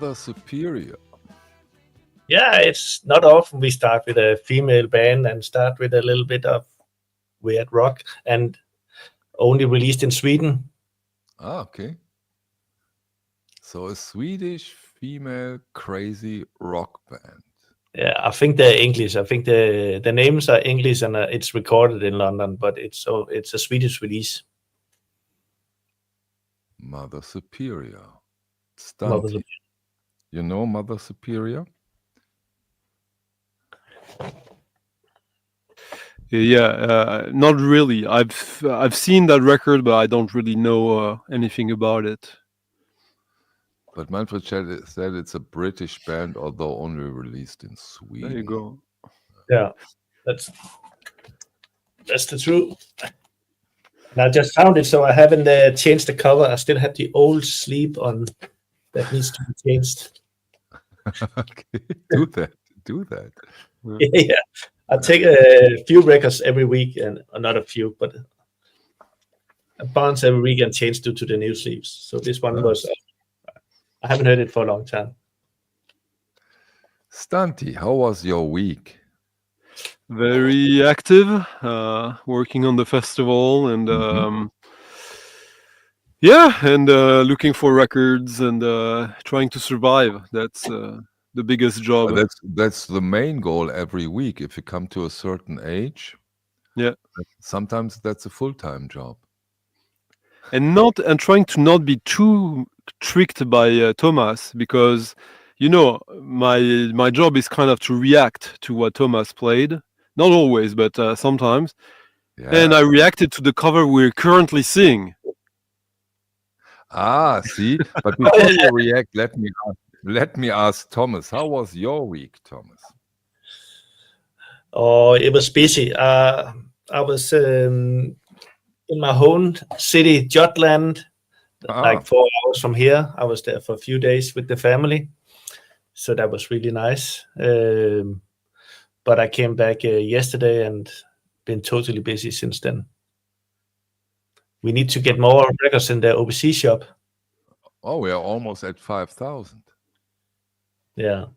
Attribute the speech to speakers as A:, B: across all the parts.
A: Mother Superior.
B: Yeah, it's not often we start with a female band and start with a little bit of weird rock, and only released in Sweden.
A: Okay. So a Swedish female crazy rock band.
B: Yeah, I think they're English. I think the names are English, and it's recorded in London, but it's a Swedish release.
A: Mother Superior. Stunty. You know Mother Superior?
C: Yeah, not really. I've seen that record, but I don't really know anything about it.
A: But Manfred said it's a British band, although only released in Sweden.
C: There you go.
B: Yeah, that's the truth. And I just found it, so I haven't changed the cover. I still have the old sleeve on that needs to be changed.
A: Okay, do that.
B: Yeah, I take a few records every week, and not a few, but a bunch every week and change due to the new sleeves. So this one was, I haven't heard it for a long time.
A: Stunty, how was your week?
C: Very active, working on the festival and looking for records and trying to survive. That's the biggest job.
A: Well, that's the main goal every week. If you come to a certain age,
C: yeah,
A: sometimes that's a full-time job.
C: And trying to not be too tricked by Thomas, because my job is kind of to react to what Thomas played. Not always, but sometimes. Yeah. And I reacted to the cover we're currently seeing.
A: See, but before you react, let me ask Thomas, how was your week, Thomas?
B: Oh, it was busy. I was in my home city, Jutland, like 4 hours from here. I was there for a few days with the family, so that was really nice. But I came back yesterday and been totally busy since then. We need to get more records in the OBC shop.
A: Oh, we are almost at 5,000.
B: Yeah.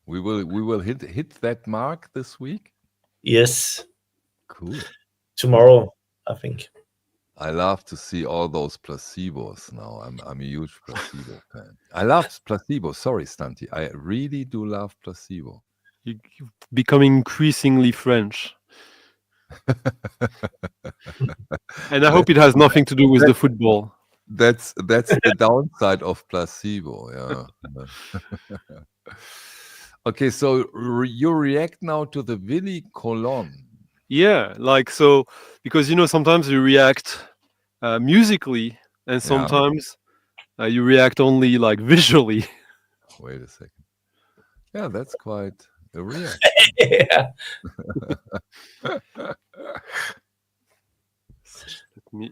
A: We will hit that mark this week?
B: Yes.
A: Cool.
B: Tomorrow, I think.
A: I love to see all those placebos now. I'm a huge placebo fan. I love placebo. Sorry, Stunty. I really do love placebo.
C: You're becoming increasingly French. And I hope it has nothing to do with the football.
A: That's the downside of placebo. Yeah. Okay, so you react now to the Willy Colon.
C: Yeah, because sometimes you react musically, and sometimes you react only visually.
A: Wait a second. Yeah, that's quite a reaction.
B: Yeah.
C: Let me.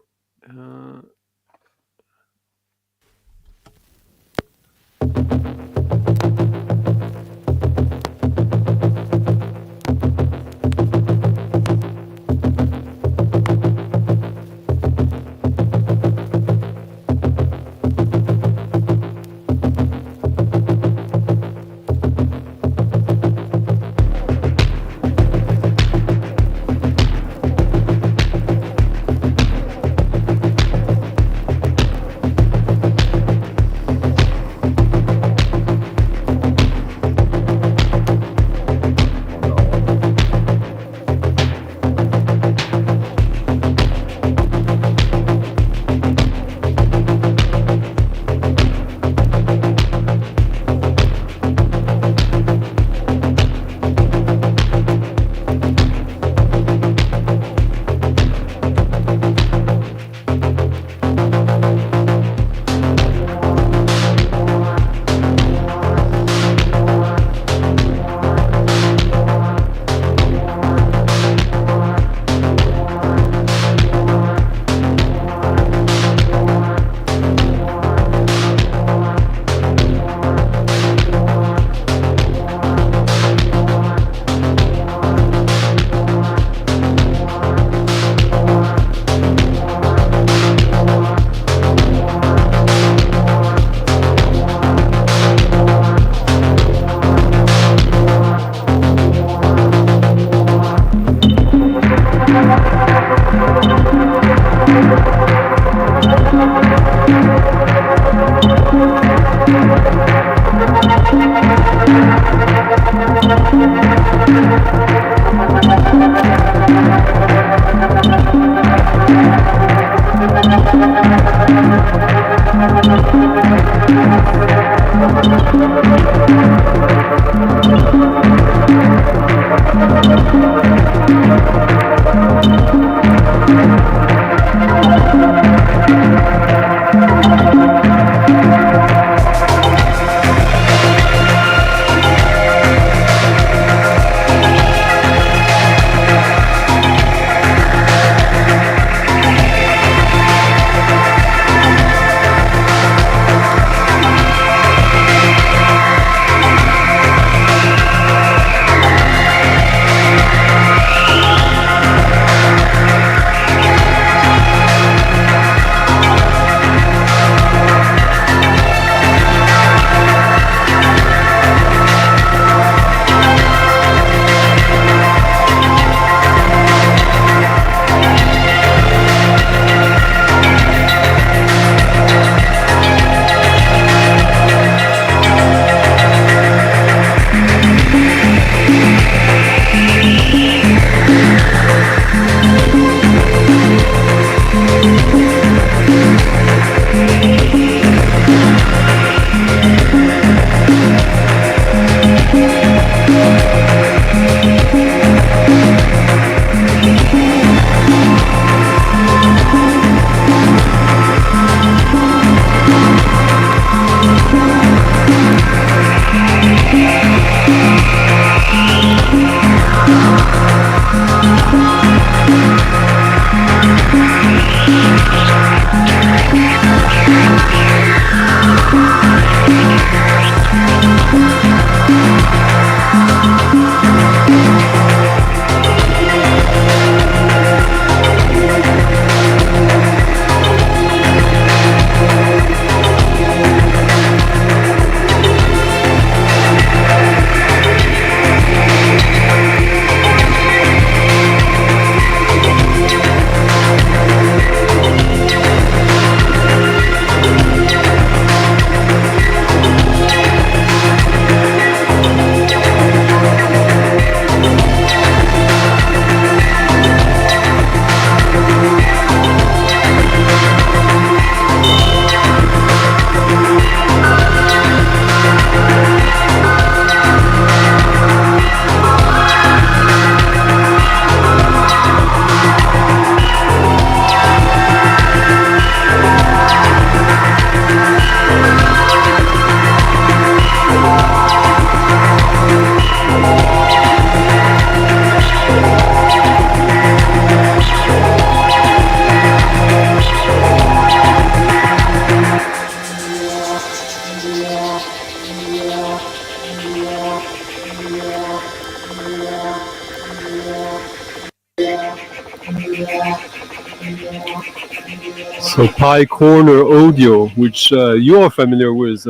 C: So Pye Corner Audio, which you are familiar with,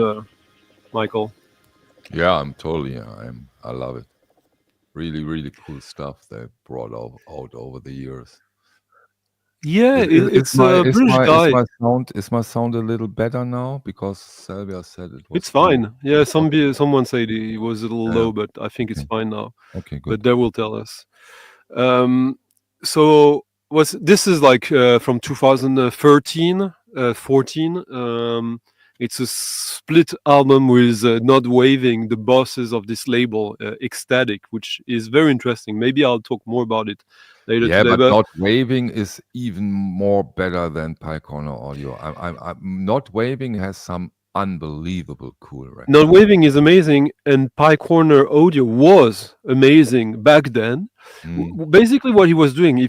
C: Michael.
A: Yeah, I'm totally. I love it. Really, really cool stuff they brought out over the years.
C: Yeah, it's a British guy.
A: Is my sound a little better now? Because Sylvia said it was.
C: It's fine. Yeah, someone said it was a little low, but I think it's fine now.
A: Okay, good.
C: But they will tell us. So this is like from 2013, 14. It's a split album with Not Waving, the bosses of this label, Ecstatic, which is very interesting. Maybe I'll talk more about it later today.
A: But Not Waving is even more better than Pye Corner Audio. Not Waving has some unbelievable cool records.
C: Not Waving is amazing, and Pye Corner Audio was amazing back then. Basically, what he was doing,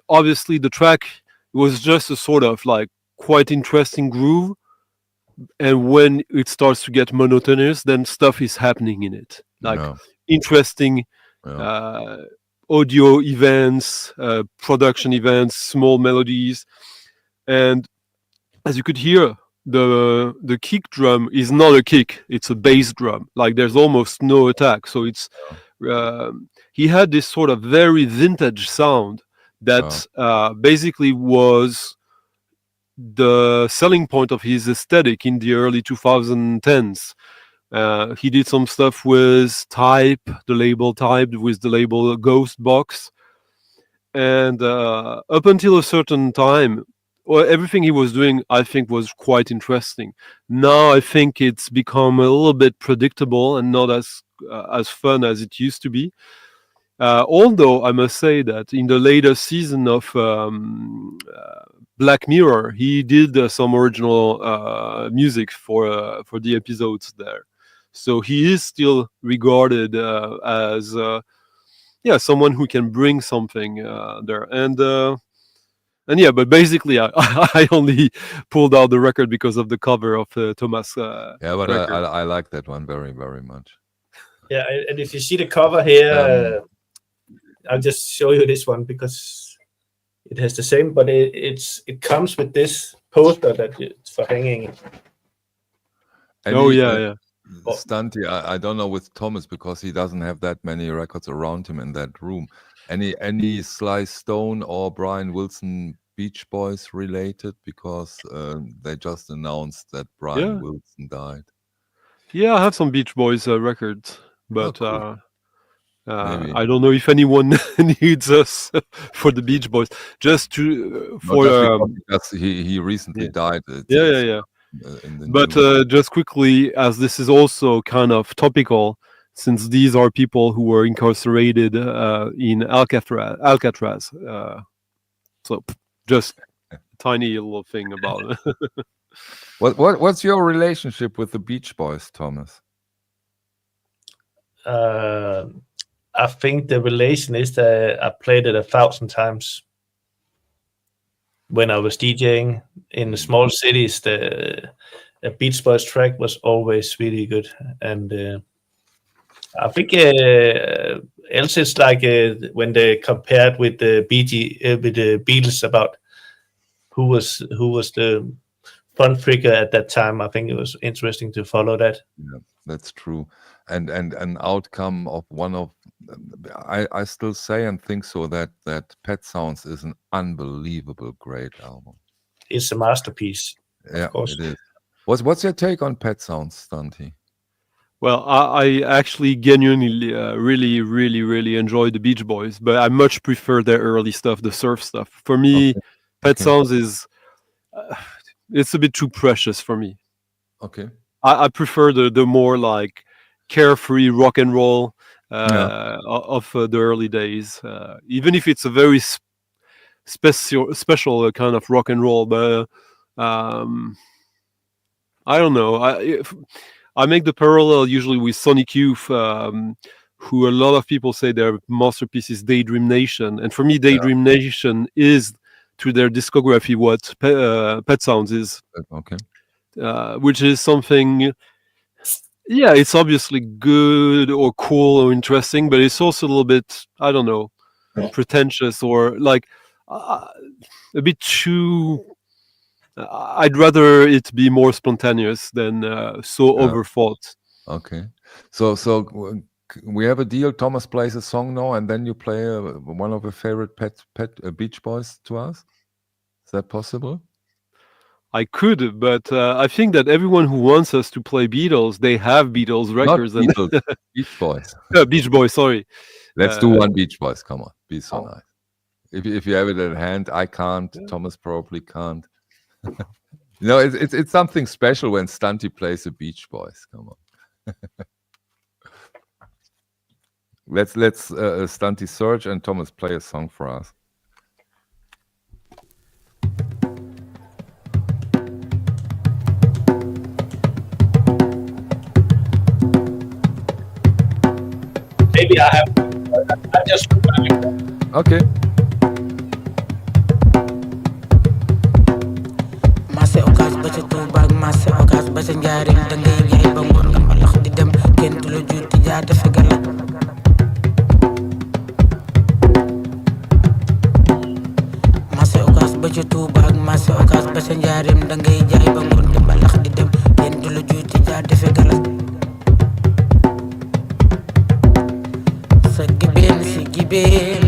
C: obviously the track was just a sort of like quite interesting groove, and when it starts to get monotonous, then stuff is happening in it, like interesting audio events, production events, small melodies, and as you could hear, the kick drum is not a kick; it's a bass drum. Like there's almost no attack, so it's he had this sort of very vintage sound that basically was the selling point of his aesthetic in the early 2010s. He did some stuff with Type, the label Type, with the label Ghost Box, and up until a certain time, everything he was doing, I think, was quite interesting. Now I think it's become a little bit predictable and not as fun as it used to be. Although I must say that in the later season of Black Mirror, he did some original music for the episodes there. So he is still regarded as someone who can bring something there. And yeah, but basically, I only pulled out the record because of the cover of Thomas.
A: But I like that one very, very much.
B: Yeah, and if you see the cover here, I'll just show you this one because it has the same, but it comes with this poster that it's for hanging.
A: Stunty, I don't know with Thomas because he doesn't have that many records around him in that room. Any Sly Stone or Brian Wilson Beach Boys related? Because they just announced that Brian Wilson died. Yeah,
C: I have some Beach Boys records, but
A: cool.
C: I don't know if anyone needs us for the Beach Boys. Just
A: because he recently died.
C: But just quickly, as this is also kind of topical, since these are people who were incarcerated in Alcatraz. So just a tiny little thing about it.
A: What's your relationship with the Beach Boys, Thomas?
B: I think the relation is that I played it 1,000 times. When I was DJing in the small cities, the Beach Boys track was always really good, and I think else it's like when they compared with the Beatles about who was the front figure at that time. I think it was interesting to follow that.
A: Yeah, that's true, and an outcome of one of I still say and think so that Pet Sounds is an unbelievable great album.
B: It's a masterpiece.
A: Yeah,
B: of course.
A: It is. What's your take on Pet Sounds, Stunty?
C: Well, I actually genuinely really, really, really enjoy the Beach Boys, but I much prefer their early stuff, the surf stuff. For me, Pet Sounds is it's a bit too precious for me.
A: Okay.
C: I prefer the more like carefree rock and roll of the early days, even if it's a very special kind of rock and roll. But I don't know. I make the parallel usually with Sonic Youth, who a lot of people say their masterpiece is Daydream Nation, and for me, Daydream Nation is to their discography what Pet Sounds is.
A: Okay.
C: Which is something. Yeah, it's obviously good or cool or interesting, but it's also a little bit, I don't know, pretentious or like a bit too, I'd rather it be more spontaneous than so overthought.
A: Okay, so we have a deal. Thomas plays a song now, and then you play one of your favorite Beach Boys to us. Is that possible?
C: I could, but I think that everyone who wants us to play Beatles, they have Beatles records.
A: Not Beatles, Beach Boys.
C: Beach Boys, sorry.
A: Let's do one Beach Boys. Come on, be so nice. If you have it at hand, I can't. Thomas probably can't. You know, it's something special when Stunty plays the Beach Boys. Come on. Let's Stunty search and Thomas play a song for us.
B: Maybe I just
A: Okay.
D: Mase okas ba ca Tuubaa mase okas ba ca Njaaréem da ngay jaay ba ngoon nga mbalax di dem kenn du la juuti jaa defe gala mase okas ba ca Tuubaa mase okas ba ca Njaaréem da ngay jaay ba ngoon nga mbalax di dem kenn du la juuti jaa defe gala sa gibeen si gibeen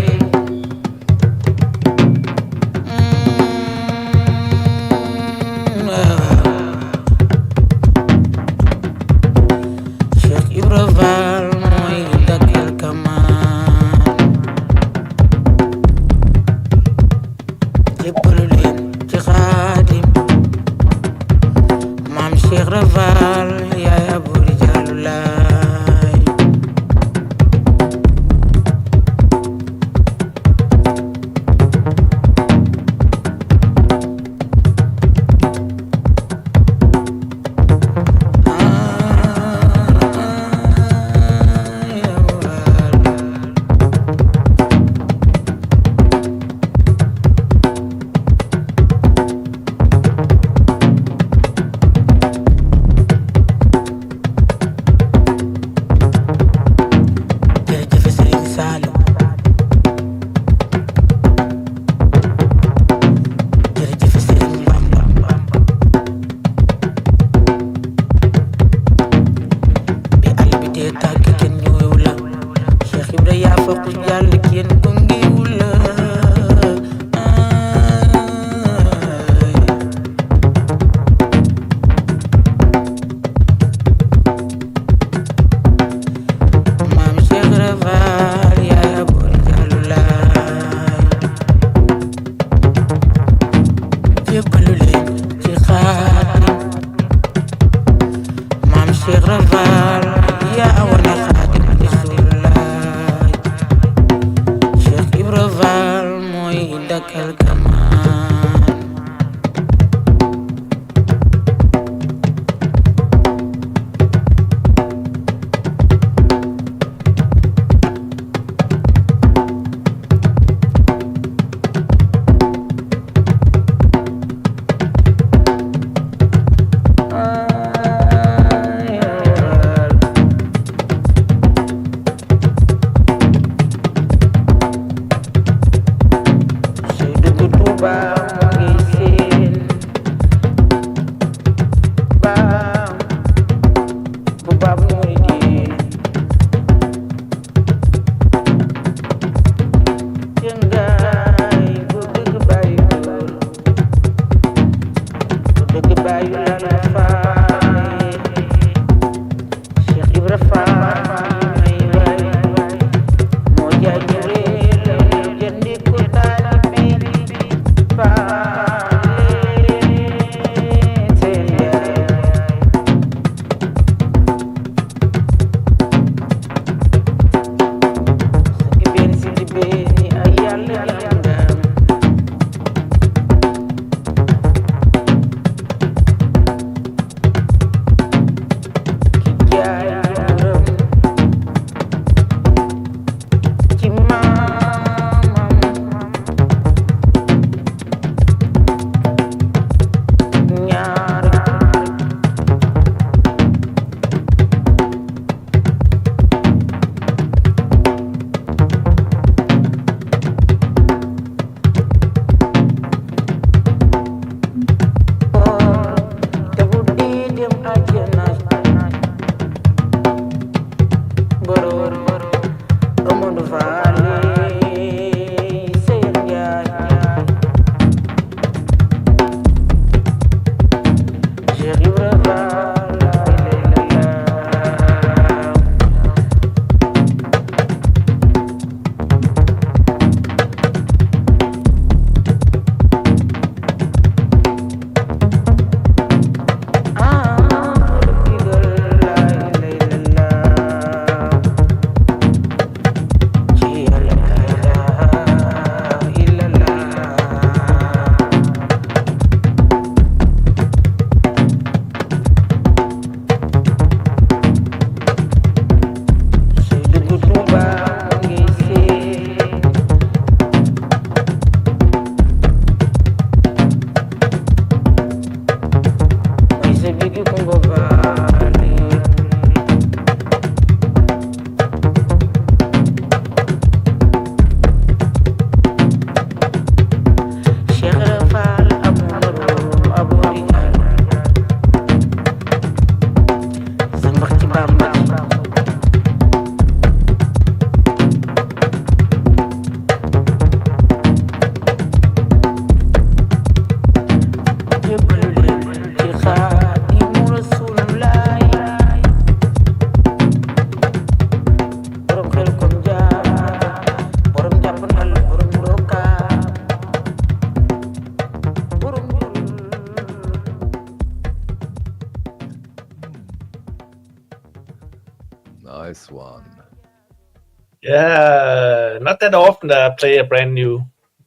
B: Yeah, not that often that I play a brand new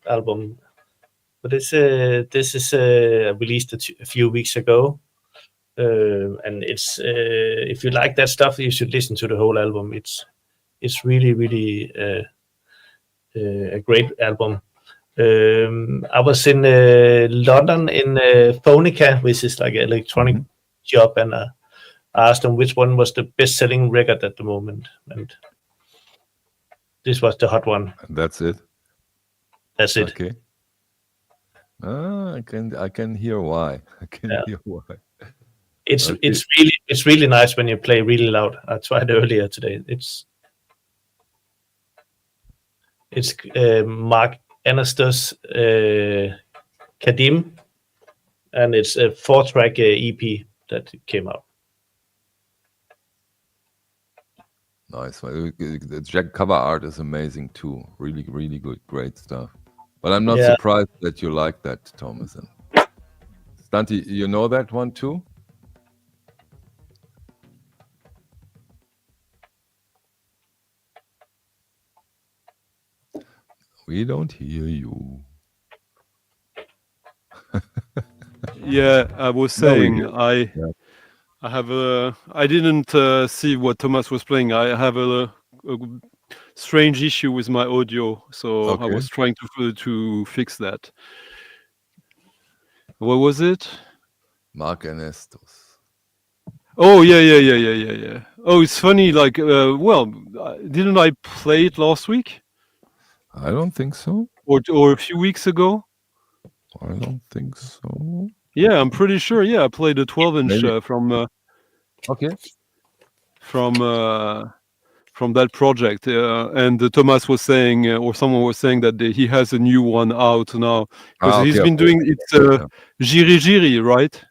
B: album, but this is released a few weeks ago, and it's if you like that stuff, you should listen to the whole album. It's really a great album. I was in London in Phonica, which is like an electronic shop, and I asked them which one was the best-selling record at the moment, and this was the hot one.
A: And that's it.
B: That's it.
A: Okay. I can hear why. I can hear why.
B: It's really nice when you play really loud. I tried earlier today. It's Mark Ernestus Kadim, and it's a 4-track EP that came out.
A: Nice. The cover art is amazing too. Really good, great stuff. But I'm not surprised that you like that, Thomas. And Stunty, you know that one too? We don't hear you.
C: Yeah, I was saying I didn't see what Thomas was playing. I have a strange issue with my audio, so I was trying to fix that. What was it?
A: Mark Ernestus.
C: Oh yeah. Oh, it's funny. Like, didn't I play it last week?
A: I don't think so.
C: Or a few weeks ago?
A: I don't think so.
C: Yeah, I'm pretty sure. Yeah, I played a 12-inch from that project, and Thomas was saying, or someone was saying that he has a new one out now because he's been doing it's Jiri Jiri, right?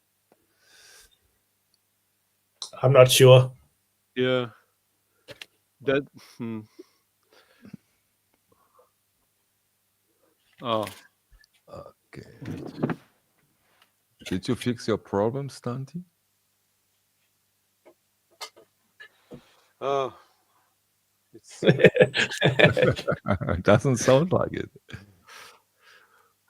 B: I'm not sure.
C: Yeah, that. Oh.
A: Okay. Did you fix your problem, Stunty?
C: Oh.
A: It doesn't sound like it.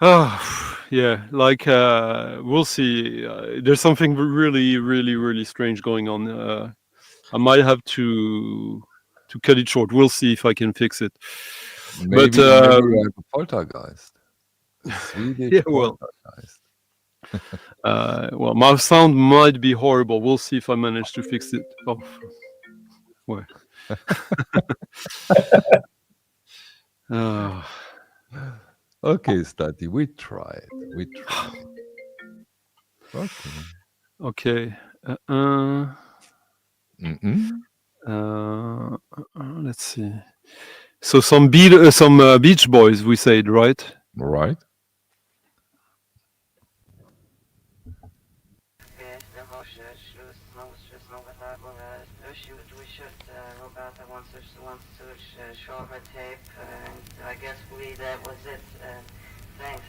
C: Oh, yeah. Like we'll see. There's something really strange going on. I might have to cut it short. We'll see if I can fix it.
A: Maybe you have a poltergeist.
C: Yeah, poltergeist. Well, my sound might be horrible. We'll see if I manage to fix it. Oh, where?
A: Okay, Stunty, we tried.
C: Okay. Let's see. So some Beach Boys, we said, right?
A: Right.
E: Tape, and I guess that was it. Thanks.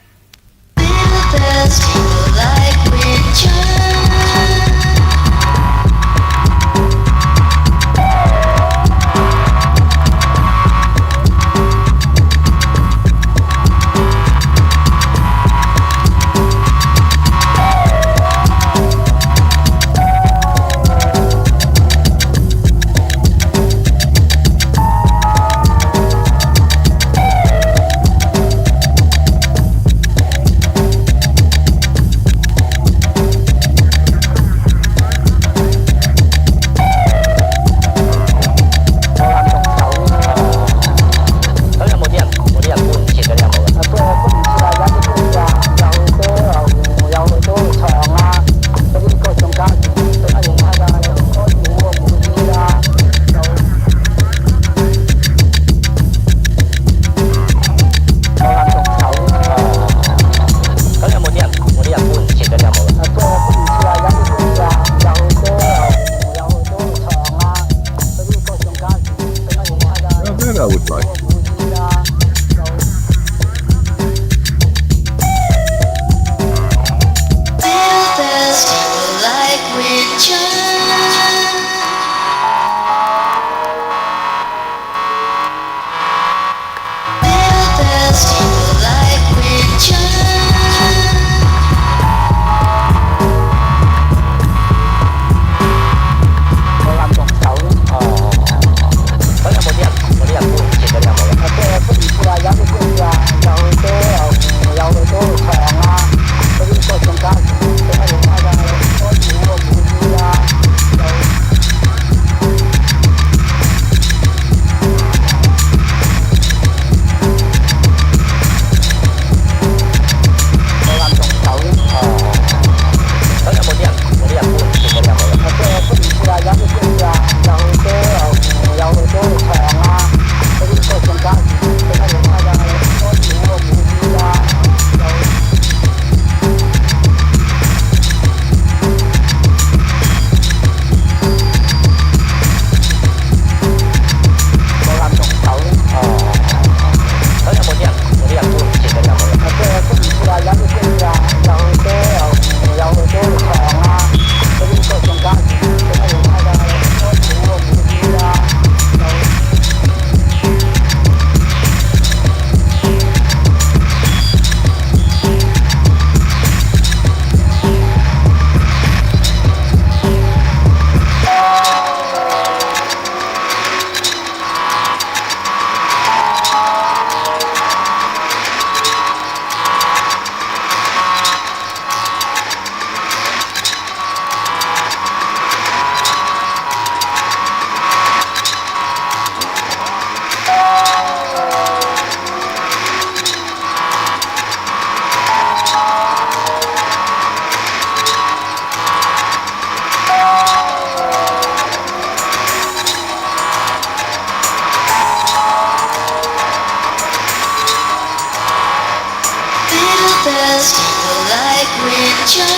A: I would like.
F: just feel like religion.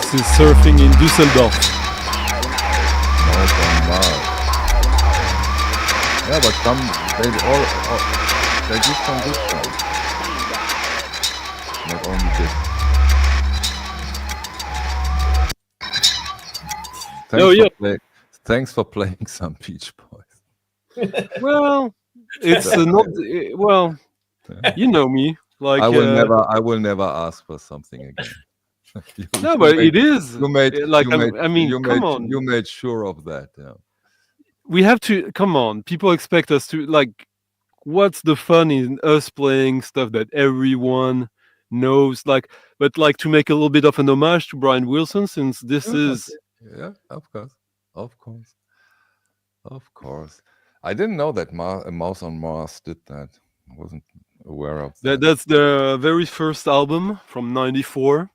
C: This is surfing in Düsseldorf.
A: Yeah, but they did some good stuff. Not only this. Thanks for playing some Beach Boys.
C: Well, it's not. Well, you know me. Like
A: I will never ask for something again.
C: No, but it is.
A: You made
C: like
A: you made,
C: I mean,
A: you
C: come
A: made,
C: on.
A: You made sure of that. Yeah.
C: We have to come on. People expect us to like. What's the fun in us playing stuff that everyone knows? Like, but like to make a little bit of an homage to Brian Wilson, since this is.
A: Yeah, of course. I didn't know that Mouse on Mars did that. I wasn't aware of that.
C: That's the very first album from '94.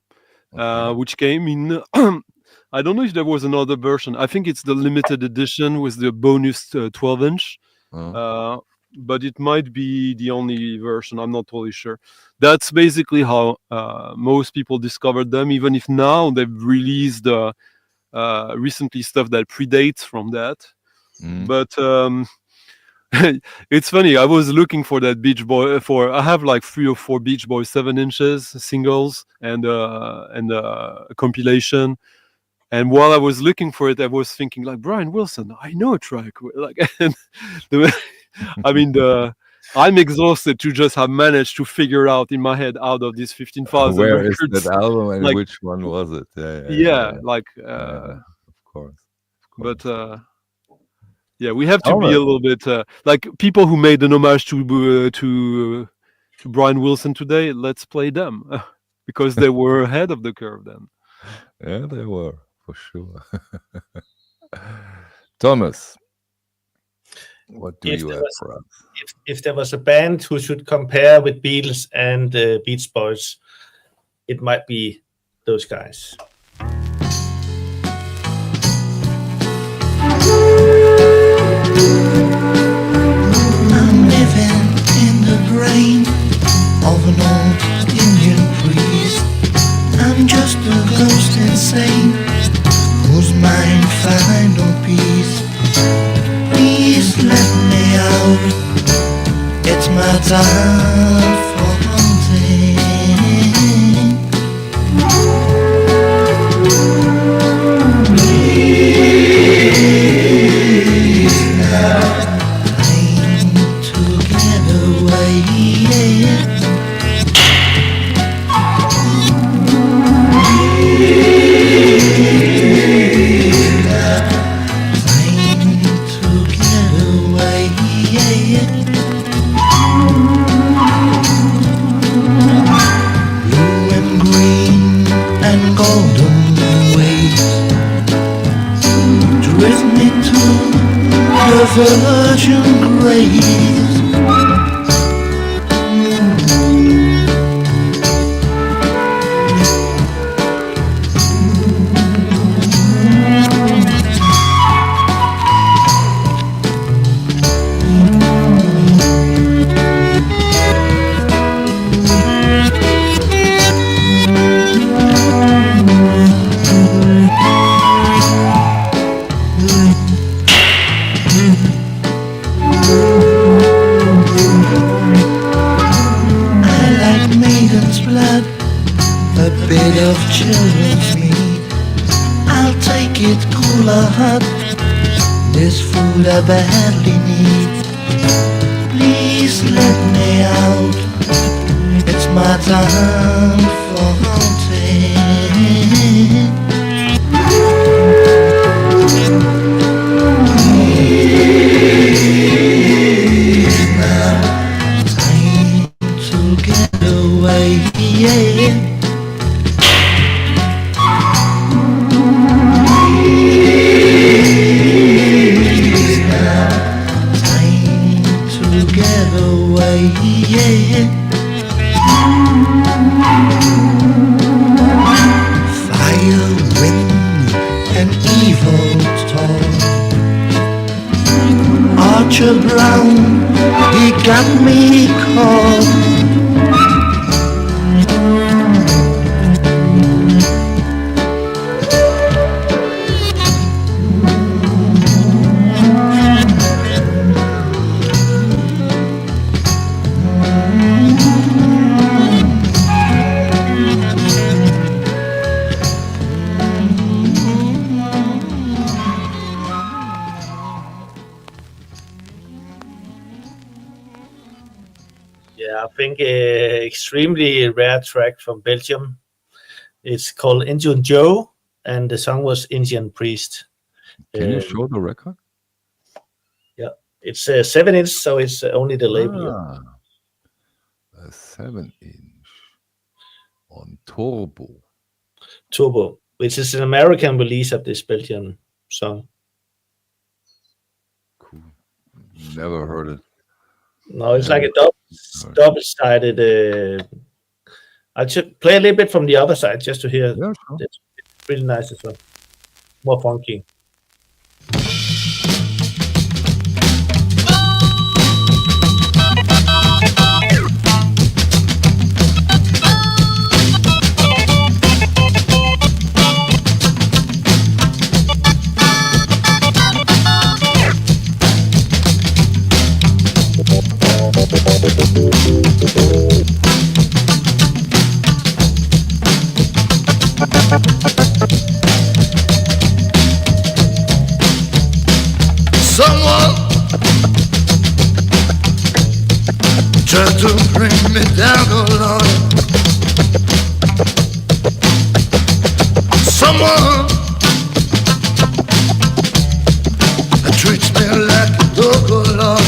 C: Which came in. I don't know if there was another version. I think it's the limited edition with the bonus 12-inch. But it might be the only version. I'm not totally sure. That's basically how most people discovered them, even if now they've released recently stuff that predates from that. But it's funny. I was looking for that Beach Boy. I have like 3 or 4 Beach Boys 7-inches singles and a compilation. And while I was looking for it, I was thinking like Brian Wilson. I know a track. Like, I'm exhausted to just have managed to figure out in my head out of these 15,000
A: where
C: records.
A: is that album and
C: like,
A: which one was it? Of course.
C: But. Yeah, we have to be a little bit like people who made an homage to Brian Wilson today. Let's play them because they were ahead of the curve then.
A: Yeah, they were for sure. Thomas, what do you have for us?
B: If there was a band who should compare with Beatles and Beach Boys, it might be those guys.
G: I'm living in the brain of an old Indian priest. I'm just a ghost insane whose mind find no peace. Please let me out. It's my time for hunting. Please now. To get away, blue and green and golden waves drift me to the virgin graves. Of children's meat, I'll take it cool or hot. This food I badly need. Please let me out. It's my time for hunting. Please now, time to get away. preacher Brown, he got me caught.
B: Yeah, I think extremely rare track from Belgium. It's called Indian Joe, and the song was Indian Priest.
A: Can you show the record?
B: Yeah, it's a 7-inch, so it's only the label.
A: A 7-inch on
B: Turbo, which is an American release of this Belgian song.
A: Cool. Never heard it.
B: No, it's like a double-sided. I should play a little bit from the other side just to hear.
A: Yeah, sure.
B: It's really nice as well. More funky.
G: Someone tried to bring me down, oh Lord. Someone treats me like a dog, oh Lord.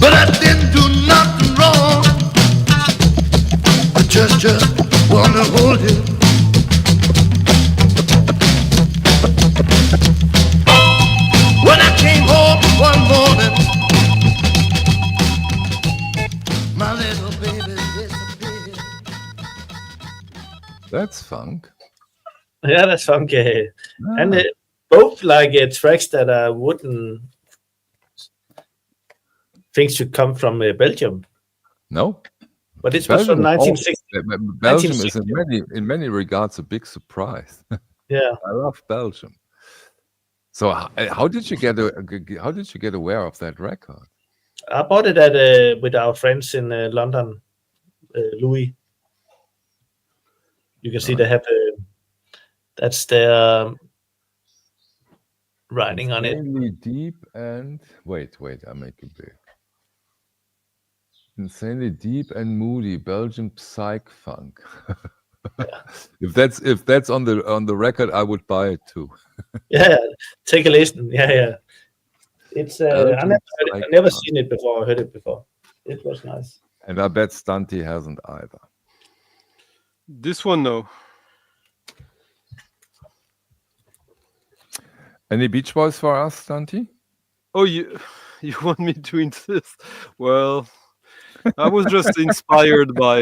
G: But I didn't do nothing wrong. I just wanna hold you. When I came home one morning, my little baby disappeared.
A: That's funk.
B: Yeah, that's funky. And both like tracks that I wouldn't think should come from Belgium.
A: No,
B: But this was from 1960.
A: Belgium is in many regards a big surprise.
B: Yeah,
A: I love Belgium. So how did you get aware of that record?
B: I bought it with our friends in London, Louis. You can see they have that's their writing on it.
A: Insanely deep and wait, I make it big. Insanely deep and moody Belgian psych-funk. If that's on the record, I would buy it too.
B: Yeah, take a listen. Yeah. It's I never seen it before. I heard it before. It was nice.
A: And I bet Stunty hasn't either.
C: This one, no.
A: Any Beach Boys for us, Stunty?
C: Oh, you want me to insist? Well, I was just inspired by.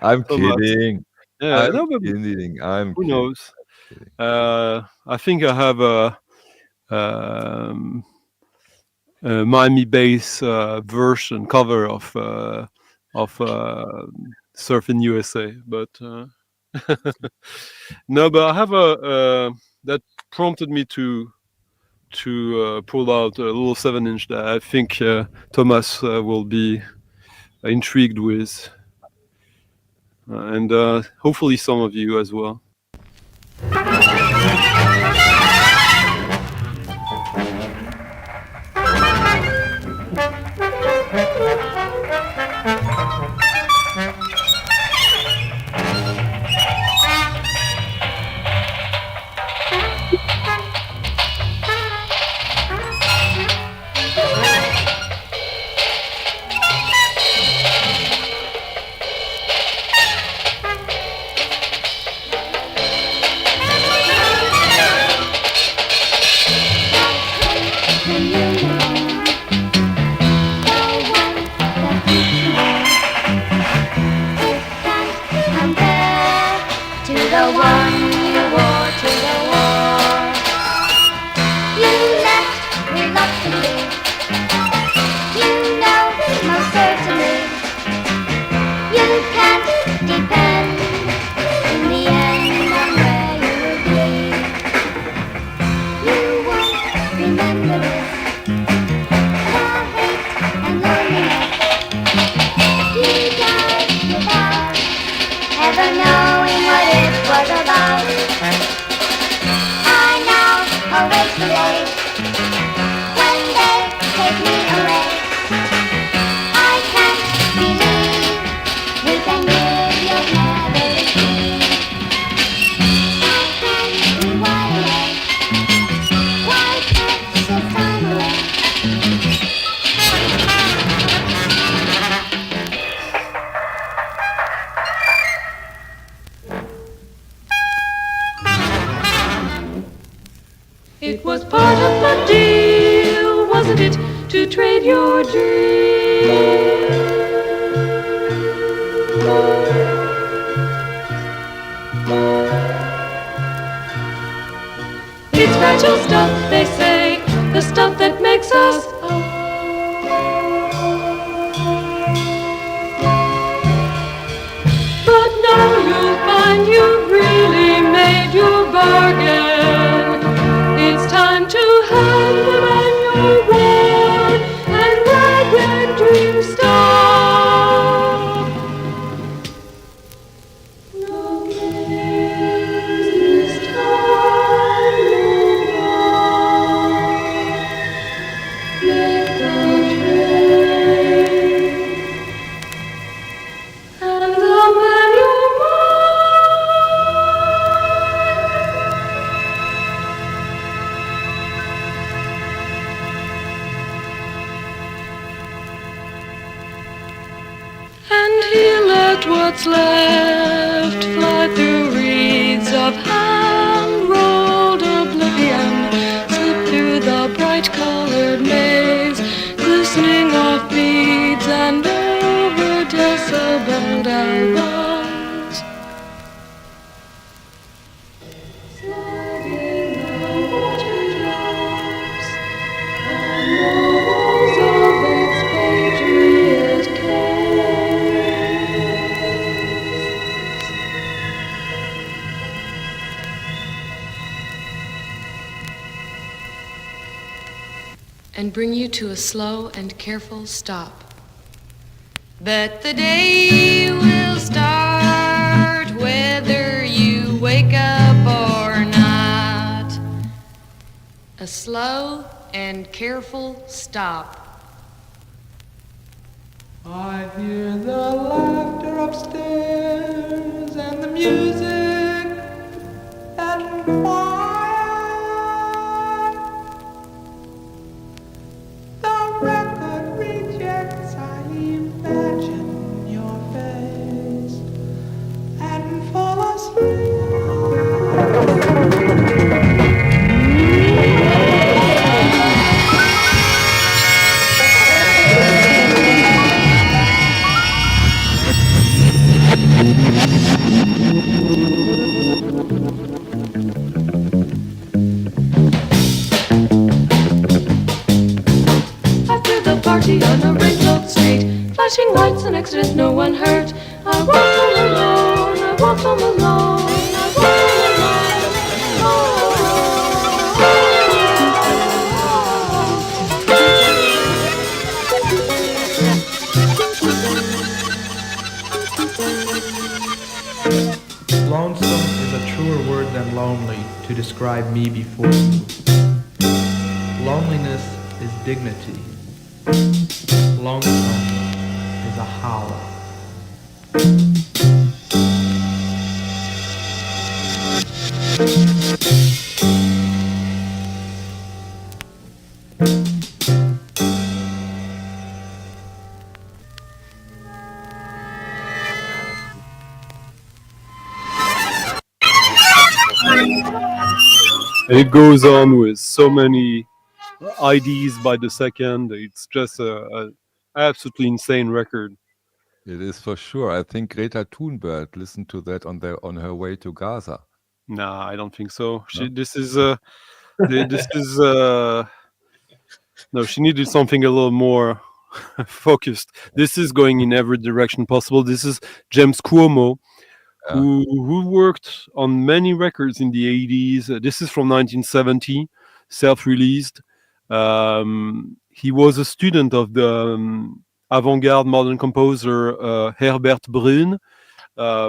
A: I'm
C: Thomas.
A: kidding.
C: Yeah,
A: I'm
C: no, but
A: kidding.
C: who knows? I think I have a Miami bass version cover of Surfing USA, but no, but I have a that prompted me to pull out a little 7-inch that I think Thomas will be intrigued with, and hopefully some of you as well.
F: To the one you wore to the war. You depends in the end on where you will be. You won't remember this, the hate and loneliness. You died without ever knowing what it was about. I now await the day when they take me away. I can't believe we've been here, you'll never see. I can't rewind away. Why can't this time away?
H: It was part of the deal, wasn't it, to trade your dream? It's fragile stuff, they say, the stuff that makes us but now you'll find you've really made your bargain. It's time to hang the man you're worn and ride when dreams stop. No games this time, no more. Make the trade and the man you're and he let what's left fly through reeds of hand-rolled oblivion, slip through the bright-colored maze, glistening off beads and over decibeled albums. Sliding the water drops on the walls of its patriot cave, and bring you to a slow and careful stop. But the day will start whether you wake up or not. A slow and careful stop.
I: I hear the laughter upstairs and the music and quiet. The record rejects, I imagine your face and fall asleep.
H: After the party on a red-built street, flashing lights and exodus, no one hurt. I walked home alone, I walked home alone, I walked
I: Lonesome is a truer word than lonely to describe me before you. Loneliness is dignity. Lonesome is a howl.
C: And it goes on with so many IDs by the second. It's just a absolutely insane record.
A: It is for sure. I think Greta Thunberg listened to that on her way to Gaza.
C: Nah, I don't think so.
A: No?
C: This is no. She needed something a little more focused. This is going in every direction possible. This is James Cuomo, who worked on many records in the 80s. This is from 1970, self-released. He was a student of the avant-garde modern composer Herbert Brun,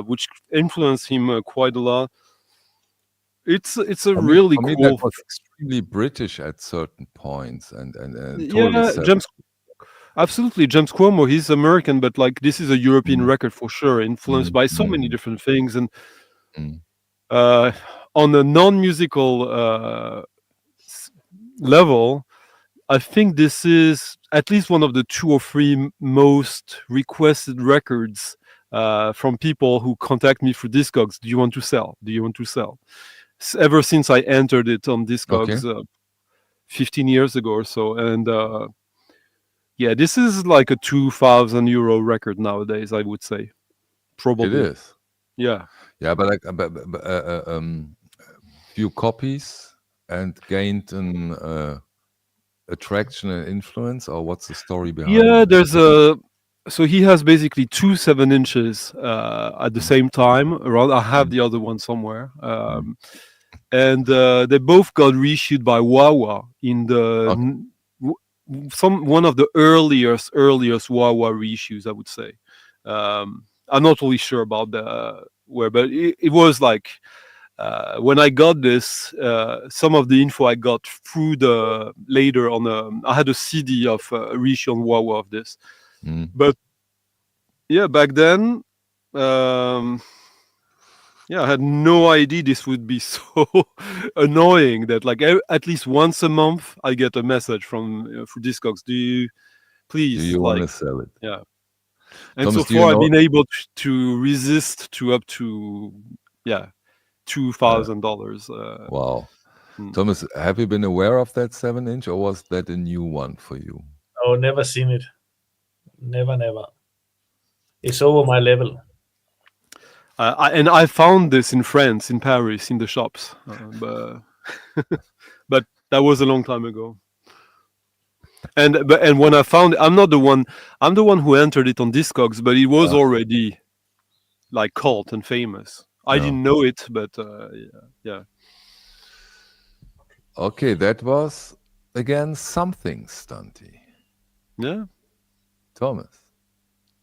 C: which influenced him quite a lot. It's a really
A: for me,
C: cool.
A: that was extremely British at certain points, and
C: Yeah,
A: totally
C: James. Absolutely, James Cuomo. He's American, but like this is a European record for sure, influenced by so many different things. And on a non-musical level, I think this is at least one of the 2 or 3 most requested records from people who contact me through Discogs. Do you want to sell? Do you want to sell? Ever since I entered it on Discogs 15 years ago or so. And yeah, this is like a €2,000 record nowadays, I would say. Probably.
A: It is.
C: Yeah.
A: Yeah, but like few copies and gained an attraction and influence, or what's the story behind it?
C: Yeah, there's so he has basically 2 7-inches at the same time. Around, I have the other one somewhere. And they both got reissued by Wawa in the one of the earliest Wawa reissues, I would say. I'm not really sure about where, but it was like when I got this, some of the info I got through the later on. I had a CD of reissue on Wawa of this, but yeah, back then. Yeah, I had no idea this would be so annoying that like at least once a month I get a message from Discogs. Do you
A: want to sell it?
C: Yeah. And
A: Thomas,
C: so far I've been able to resist to up to $2,000.
A: Wow. Thomas, have you been aware of that 7-inch, or was that a new one for you?
B: Oh, never seen it. Never. It's over my level.
C: And I found this in France, in Paris, in the shops, but that was a long time ago. And when I found it, I'm the one who entered it on Discogs, but it was already like cult and famous. I didn't know it, but yeah.
A: Okay, that was again something stunty.
C: Yeah,
A: Thomas.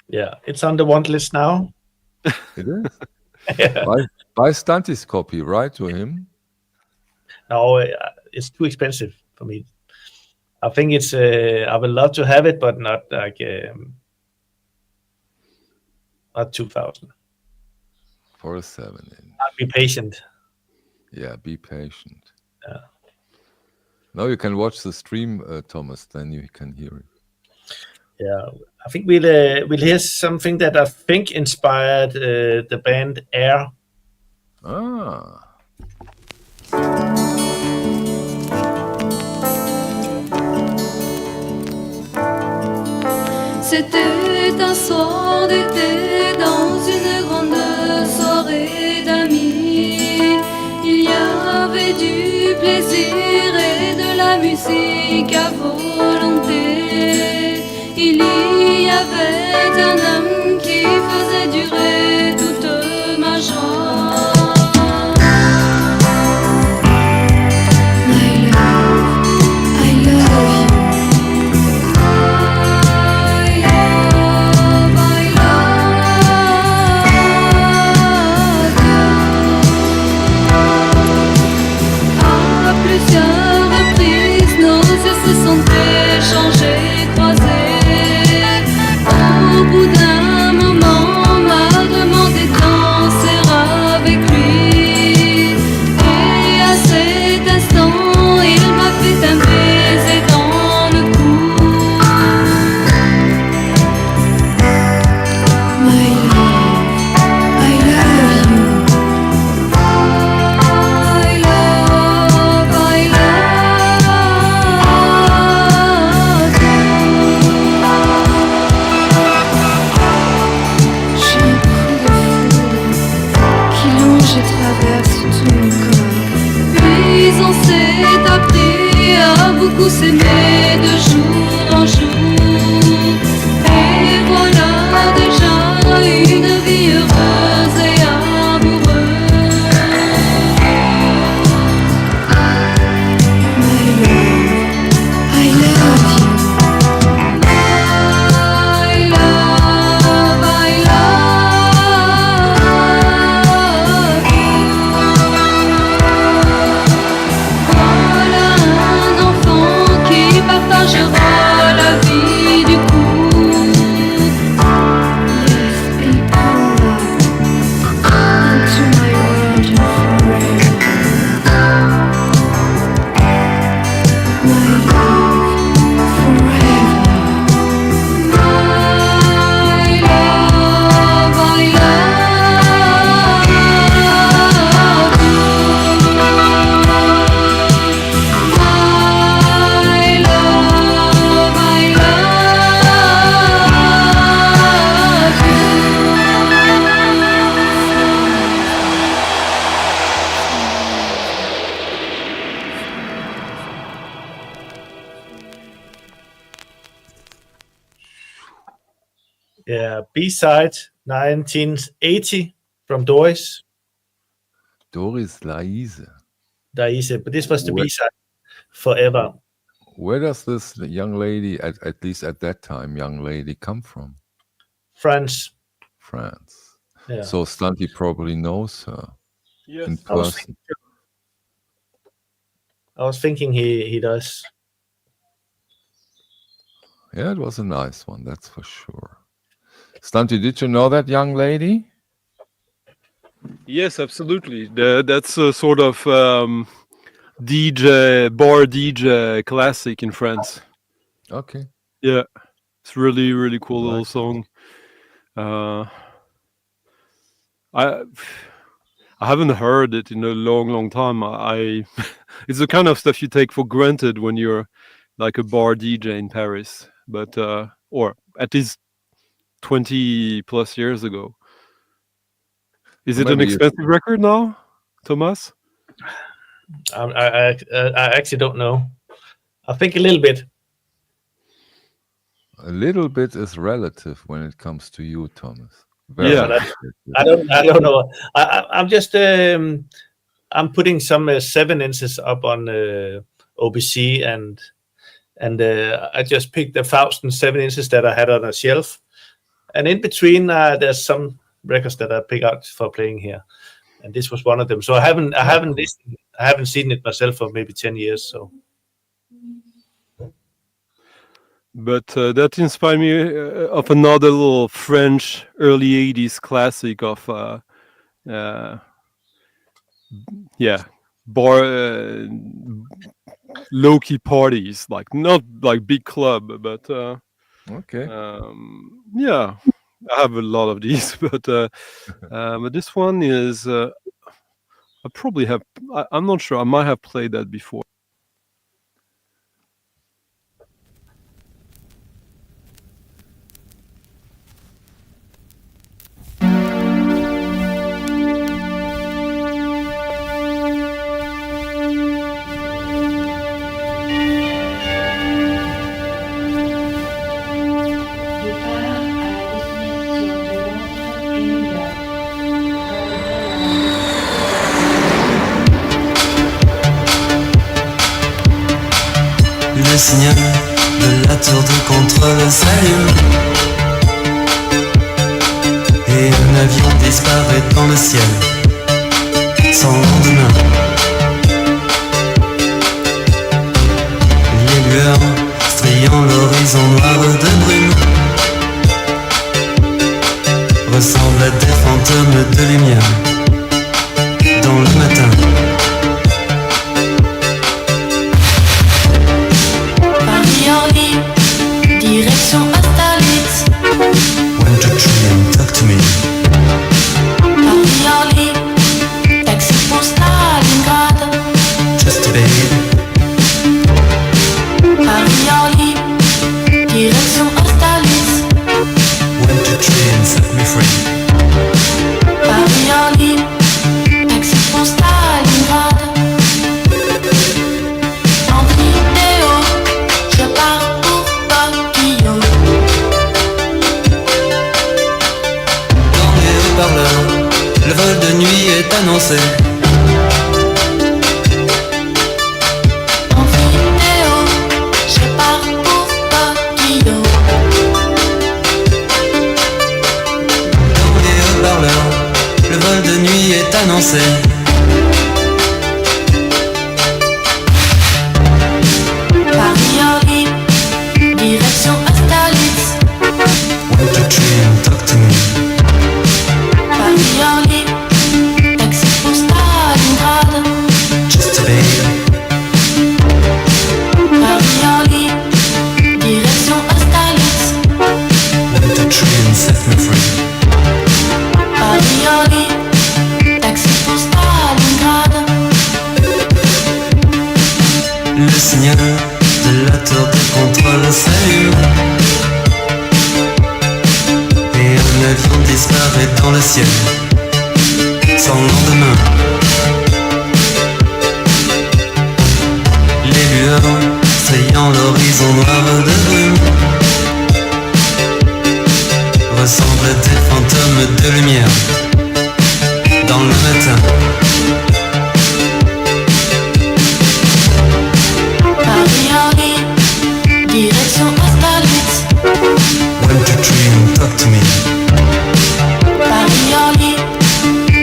B: Yeah, it's on the want list now.
A: It is. Yeah. Buy Stunty's copy, right, to him?
B: No, it's too expensive for me. I think it's. I would love to have it, but not like not 2,000
A: for a 7-inch.
B: I'll be patient.
A: Yeah, be patient.
B: Yeah.
A: Now you can watch the stream, Thomas. Then you can hear it.
B: Yeah, I think we'll hear something that I think inspired the band Air.
A: Ah.
H: C'était un soir d'été dans une grande soirée d'amis. Il y avait du plaisir et de la musique à volonté. Il y avait un homme qui faisait durer toute ma joie. S'aimer de jour en jour.
B: Yeah, B-side 1980 from Doris.
A: Doris Laise.
B: Daise, but this was the
A: Where-
B: B-side, Forever.
A: Where does this young lady, at least at that time, young lady, come from?
B: France.
A: France.
B: Yeah.
A: So Stunty probably knows her in
C: Yes.
A: person.
B: I was thinking he does.
A: Yeah, it was a nice one, that's for sure. Stunty, did you know that young lady?
C: Yes, absolutely. That's a sort of bar DJ classic in France.
A: Okay.
C: Yeah, it's really, really cool little
A: Right.
C: song. I haven't heard it in a long, long time. It's the kind of stuff you take for granted when you're like a bar DJ in Paris, but or at least 20 plus years ago. Is it an
A: Maybe
C: expensive record now, Thomas?
B: I actually don't know. I think a little bit.
A: a little bit is relative when it comes to you, Thomas. Very
C: Yeah.
A: relative.
B: I don't know. I'm just I'm putting some 7 inches up on OBC and I just picked 1,000 7 inches that I had on a shelf, and in between there's some records that I pick out for playing here, and this was one of them. So I haven't seen it myself for maybe 10 years. So.
C: But that inspired me of another little French early 80s classic of bar low-key parties, like not like big club, but
A: Okay.
C: yeah, I have a lot of these, but this one is I probably have. I'm not sure. I might have played that before.
J: Le signal de la tour de contrôle s'allume et un avion disparaît dans le ciel sans lendemain. Les lueurs striant l'horizon noir de brume ressemblent à des fantômes de lumière dans le matin.
K: Direction Austerlitz.
J: 1, 2, 3 and talk to me.
K: Paris-Orly, taxi pour Stalingrad.
J: Just babe.
K: Paris-Orly, direction Austerlitz.
J: 1, 2, 3 and set me free.
K: Paris-Orly, taxi pour Stalingrad. En vidéo, je pars pour Tokyo.
J: Dans les haut-parleurs, le vol de nuit est annoncé.
K: En vidéo, je pars pour Tokyo.
J: Dans les haut-parleurs, le vol de nuit est annoncé.
K: Paris-Orly, direction Austerlitz.
J: 1, 2, 3 and talk to me.
K: Paris-Orly, taxi pour Stalingrad.
J: Just babe.
K: Paris-Orly, direction Austerlitz.
J: 1, 2, 3 and set me free.
K: Paris-Orly, taxi pour Stalingrad.
J: Le signal de la tour de contrôle s'allume et un avion disparaît dans le ciel sans lendemain. Les lueurs strayant l'horizon noir de brume ressemblent des fantômes de lumière dans le matin.
K: Paris-Orly, direction Austerlitz.
J: 1, 2, 3 and talk to me.
K: Paris-Orly,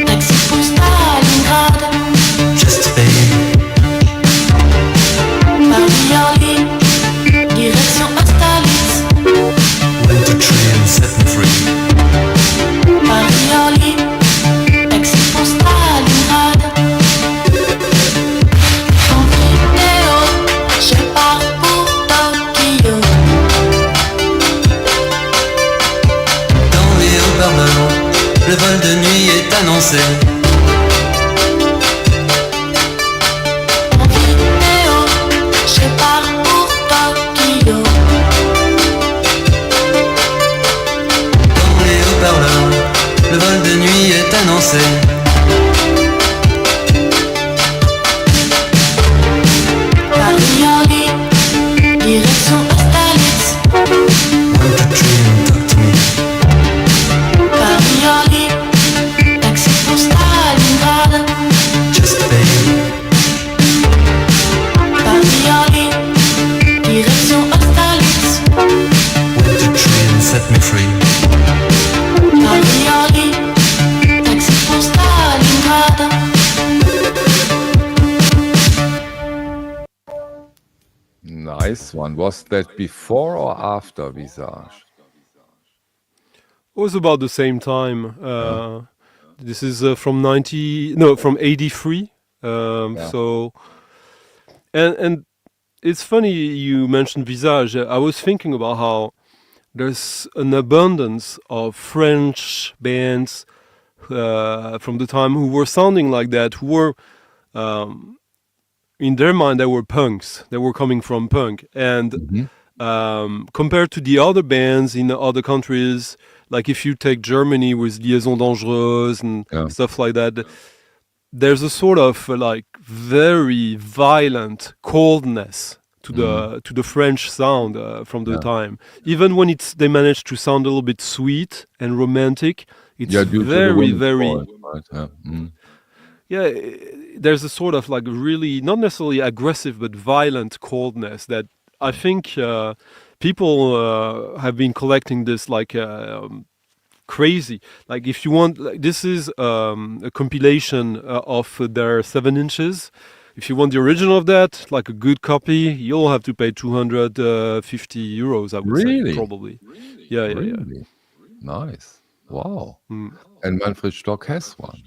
K: taxi pour Stalingrad.
J: Just babe.
K: Paris-Orly, direction Austerlitz.
J: 1, 2, 3 and set me free.
K: Paris-Orly, taxi pour Stalingrad. En vidéo, je pars pour Tokyo.
J: Dans les haut-parleurs, le vol de nuit est annoncé.
K: En vidéo, je pars pour Tokyo.
J: Dans les haut-parleurs, le vol de nuit est annoncé.
K: Paris-Orly, direction Austerlitz.
J: 1, 2, 3 and talk to me.
K: Paris-Orly, taxi pour Stalingrad.
J: Just babe.
K: Paris-Orly, direction Austerlitz.
J: 1, 2, 3 and set me free.
K: Paris-Orly, taxi pour Stalingrad.
A: Nice one. Was that before or after Visage?
C: It was about the same time. This is from from 83. So, and it's funny you mentioned Visage. I was thinking about how there's an abundance of French bands from the time who were sounding like that, who were in their mind they were punks. They were coming from punk, and compared to the other bands in other countries, like if you take Germany with Liaison Dangereuse and stuff like that, there's a sort of like very violent coldness to the French sound from the time. Even when they manage to sound a little bit sweet and romantic, it's very there's a sort of like really not necessarily aggressive but violent coldness that I think people have been collecting this like crazy. Like if you want, like, this is a compilation of their 7 inches. If you want the original of that, like a good copy, you'll have to pay 250 euros, I would say, probably. Yeah.
A: Nice. Wow. And Manfred Stock has one.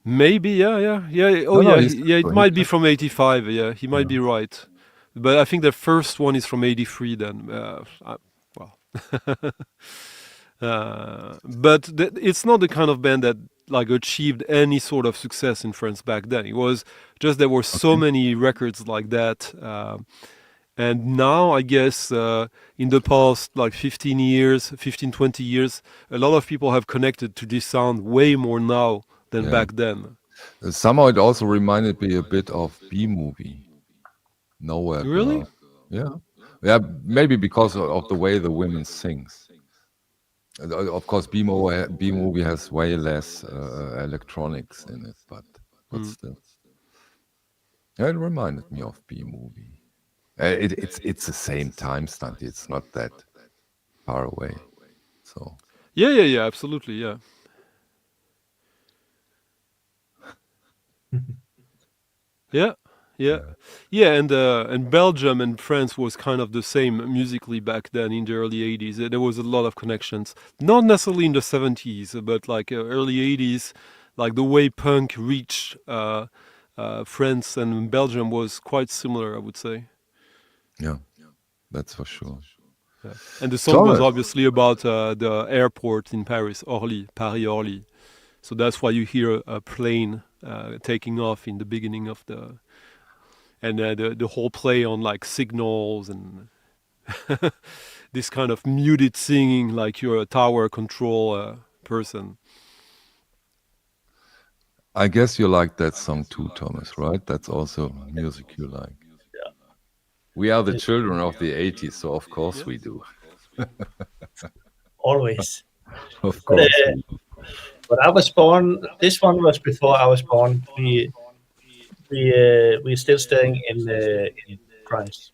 C: Maybe, yeah. It might be from 85. Yeah, he might be right. But I think the first one is from 83 then. But it's not the kind of band that like achieved any sort of success in France back then. It was just there were so many records like that. And now, I guess, in the past like 15, 20 years, a lot of people have connected to this sound way more now than back then.
A: Somehow it also reminded me a bit of B-movie. Nowhere.
C: Really?
A: Yeah, maybe because of the way the women sings. Of course, B-movie has way less electronics in it, but still. Yeah, it reminded me of B-movie. It's the same time stunt. It's not that far away. So.
C: Yeah, absolutely, yeah. Yeah, and Belgium and France was kind of the same musically back then in the early 80s. There was a lot of connections, not necessarily in the 70s, but like early 80s, like the way punk reached France and Belgium was quite similar, I would say.
A: Yeah, that's for sure.
C: Yeah. And the song was obviously about the airport in Paris, Paris-Orly. So that's why you hear a plane taking off in the beginning of the whole play on like signals and this kind of muted singing, like you're a tower control person.
A: I guess you like that song too, Thomas, right? That's also music you like.
B: Yeah.
A: We are the children of the 80s, so of course we do.
B: always.
A: Of course.
B: But I was born. This one was before I was born. We're still staying in France.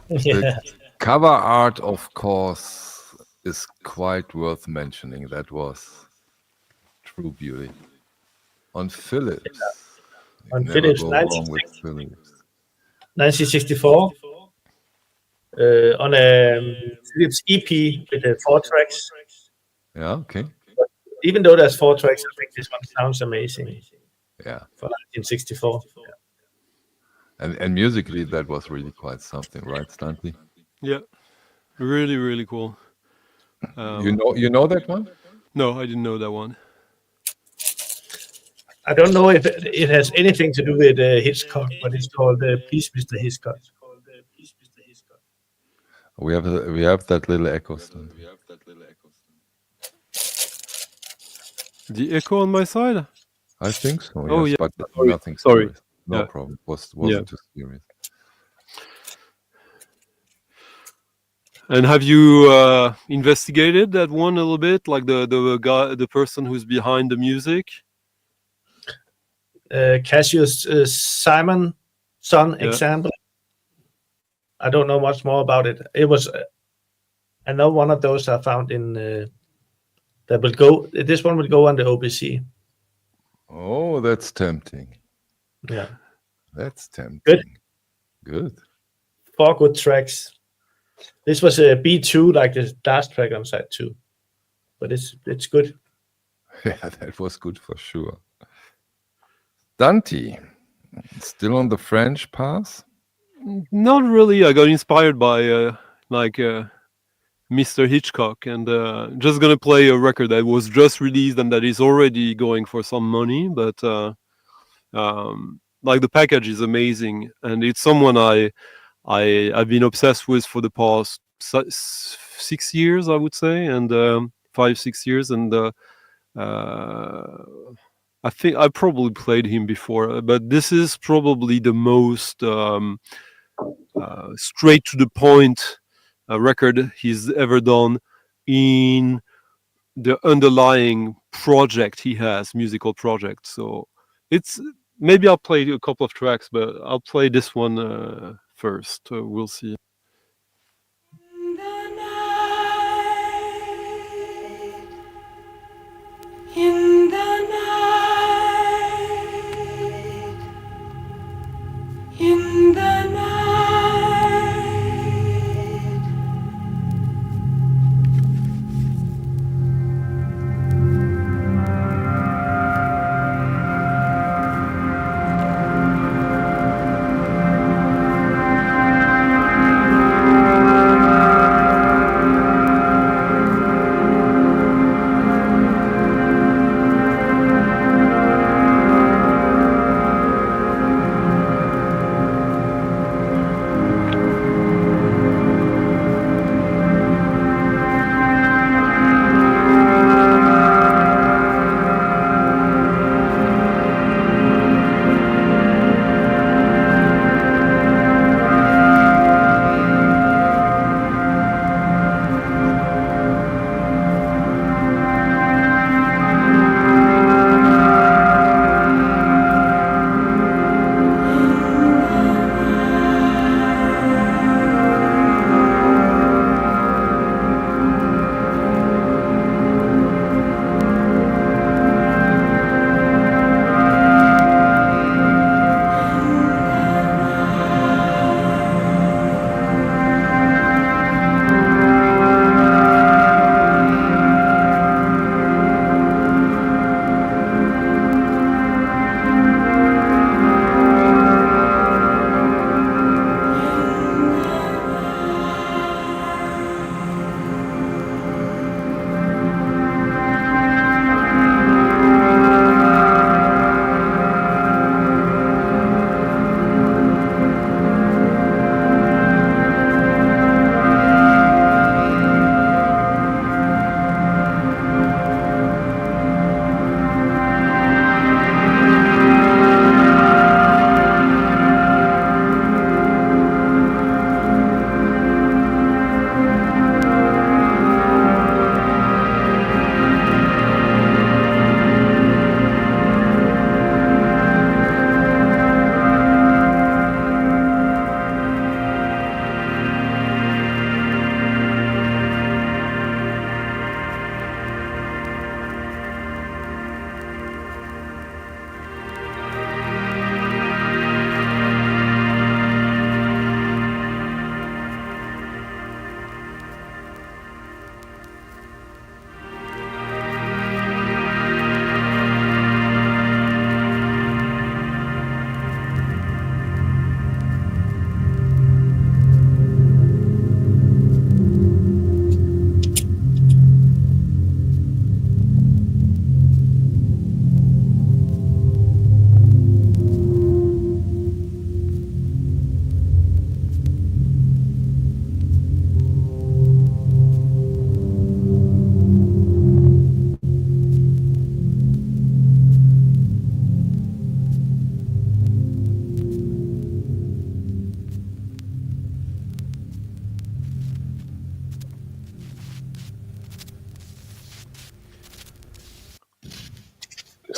A: The cover art, of course, is quite worth mentioning. That was true beauty. On Philips.
B: On
A: Never
B: Philips,
A: go wrong with Philips.
B: 1964. On a Philips EP with 4 tracks.
A: Yeah, okay.
B: But even though there's 4 tracks, I think this one sounds amazing.
A: Yeah.
B: For 1964.
A: And musically, that was really quite something, right, Stanley?
C: Yeah, really, really cool.
A: You know that one?
C: No, I didn't know that one.
B: I don't know if it has anything to do with Hitchcock, but it's called Please, Mr. Hitchcock.
A: We have that little echo stand.
C: The echo on my side?
A: I think so.
C: Oh,
A: yes,
C: yeah.
A: but nothing
C: Sorry.
A: serious. No
C: Yeah.
A: problem. Wasn't too serious.
C: And have you investigated that one a little bit, like the guy, the person who's behind the music?
B: Cassius Simon son example. I don't know much more about it. It was another one of those I found in that will go. This one will go on the OBC.
A: Oh, that's tempting.
B: Yeah,
A: That's tempting.
B: Good.
A: Good.
B: 4 good tracks. This was a B2, like the last track on side 2, but it's good.
A: Yeah, that was good for sure. Dante, still on the French path?
C: Not really. I got inspired by Mr. Hitchcock, and just gonna play a record that was just released and that is already going for some money. But like the package is amazing, and it's someone I've been obsessed with for the past 6 years, I would say, and 5-6 years, and I think I probably played him before, but this is probably the most straight to the point record he's ever done in the underlying project he has, musical project. So it's maybe I'll play a couple of tracks, but I'll play this one first. We'll see.
H: In the night, in the night,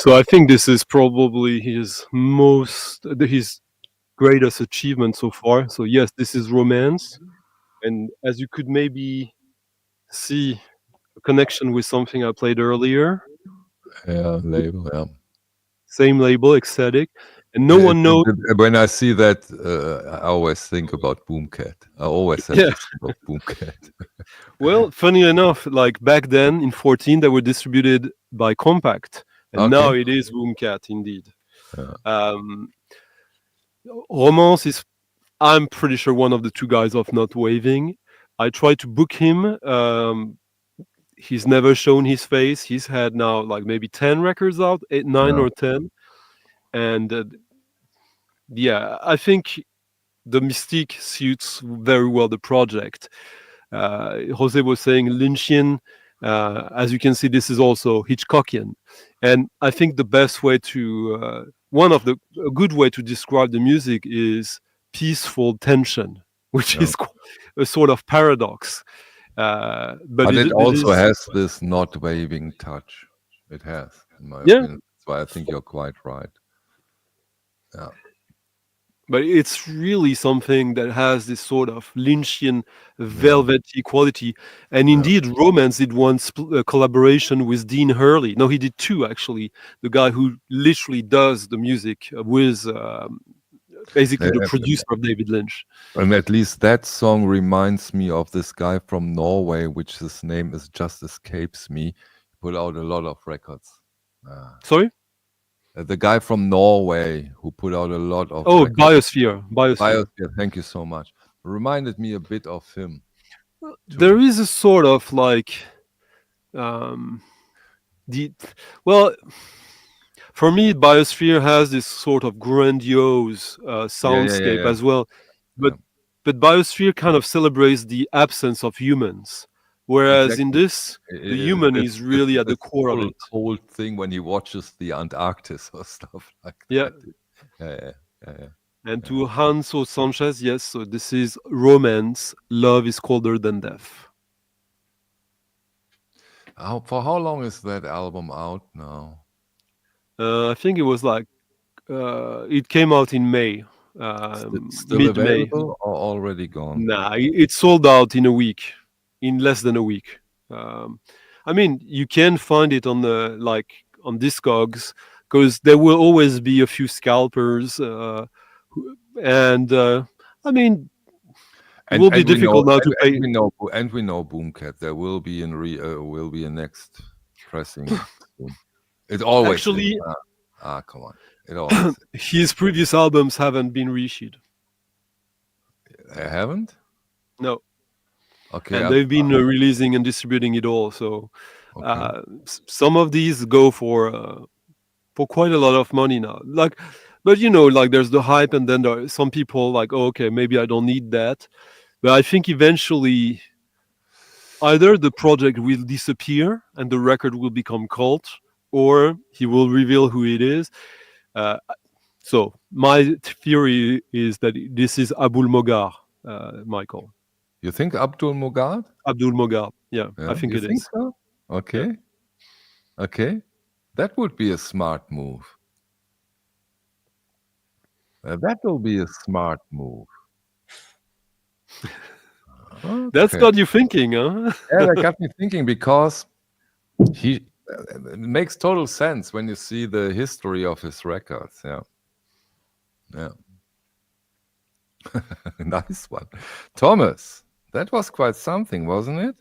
C: So I think this is probably his greatest achievement so far. So yes, this is Romance, and as you could maybe see a connection with something I played earlier.
A: Yeah, label. Yeah.
C: Same label, Ecstatic, and no one knows.
A: When I see that, I always think about Boomcat. I always have to think about Boomcat.
C: Well, funny enough, like back then in 2014, they were distributed by Compact, and now it is Boomcat indeed.
A: Yeah.
C: Romance is, I'm pretty sure, one of the two guys of Not Waving. I tried to book him. He's never shown his face. He's had now like maybe 10 records out, 9 or 10. And yeah, I think the mystique suits very well the project. Jose was saying Lynchian. As you can see, this is also Hitchcockian. And I think the best way to, a good way to describe the music is peaceful tension. which
A: No.
C: is a sort of paradox. But
A: it also
C: is,
A: has this not waving touch. It has, in my
C: yeah.
A: opinion. That's why I think you're quite right. Yeah.
C: But it's really something that has this sort of Lynchian velvety quality. And indeed, Romance did one collaboration with Dean Hurley. No, he did two, actually. The guy who literally does the music with basically the producer of David Lynch.
A: And at least that song reminds me of this guy from Norway, which his name just escapes me. He put out a lot of records.
C: Sorry?
A: The guy from Norway who put out a lot of
C: Oh,
A: records.
C: Biosphere.
A: Thank you so much. Reminded me a bit of him.
C: There is a sort of like for me, Biosphere has this sort of grandiose soundscape as well, but Biosphere kind of celebrates the absence of humans, whereas in this, the human is really at the core of it.
A: Cold thing when he watches the Antarctic or stuff like
C: that.
A: Yeah.
C: And to Hanso Sanchez, yes. So this is Romance. Love is colder than death.
A: For how long is that album out now?
C: I think it was like it came out in May,
A: still
C: mid-May.
A: available or already gone?
C: Nah, it sold out in a week, in less than a week. I mean, you can find it on on Discogs because there will always be a few scalpers, and I mean, it will be difficult now to pay.
A: And we know Boomcat. There will be a next pressing. It always
C: actually
A: is. Come on. It always
C: his previous albums haven't been reissued.
A: They haven't?
C: No.
A: Okay.
C: And they've been releasing and distributing it all. So some of these go for quite a lot of money now. But there's the hype, and then there are some people like, oh, okay, maybe I don't need that. But I think eventually either the project will disappear and the record will become cult, or he will reveal who it is. So my theory is that this is Abul Mogar, Michael.
A: You think Abdul Mogar?
C: Abdul Mogar, yeah, I think it is.
A: So? Okay. Yeah. Okay. That would be a smart move. That will be a smart move. Okay.
C: That's got you thinking, huh?
A: Yeah, that got me thinking because it makes total sense when you see the history of his records. Yeah. Nice one. Thomas, that was quite something, wasn't it?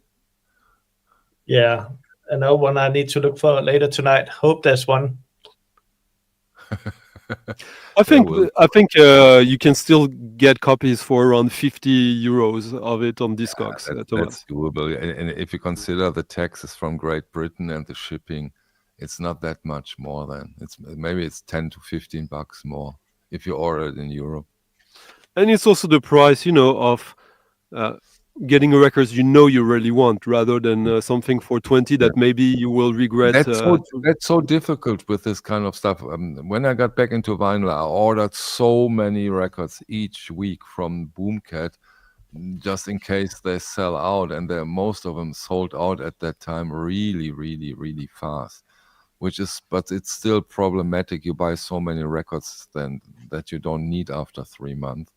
B: Yeah. Another one I need to look for later tonight. Hope there's one.
C: I think you can still get copies for around 50 euros of it on Discogs.
A: That's doable. And if you consider the taxes from Great Britain and the shipping, it's not that much more than maybe it's 10 to 15 bucks more if you order it in Europe.
C: And it's also the price, of getting a record you really want, rather than something for 20 that maybe you will regret.
A: That's so difficult with this kind of stuff. When I got back into vinyl, I ordered so many records each week from Boomcat, just in case they sell out, and most of them sold out at that time really, really, really fast. But it's still problematic. You buy so many records then that you don't need after 3 months.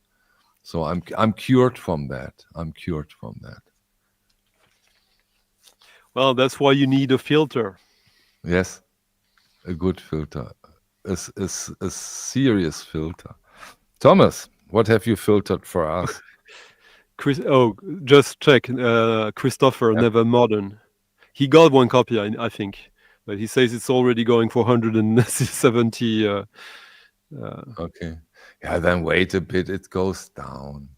A: So I'm cured from that.
C: Well, that's why you need a filter.
A: Yes, a good filter, a serious filter. Thomas, what have you filtered for us?
C: Just check. Christopher, Never Modern. He got one copy, I think, but he says it's already going for 170.
A: Okay. Yeah, then wait a bit. It goes down.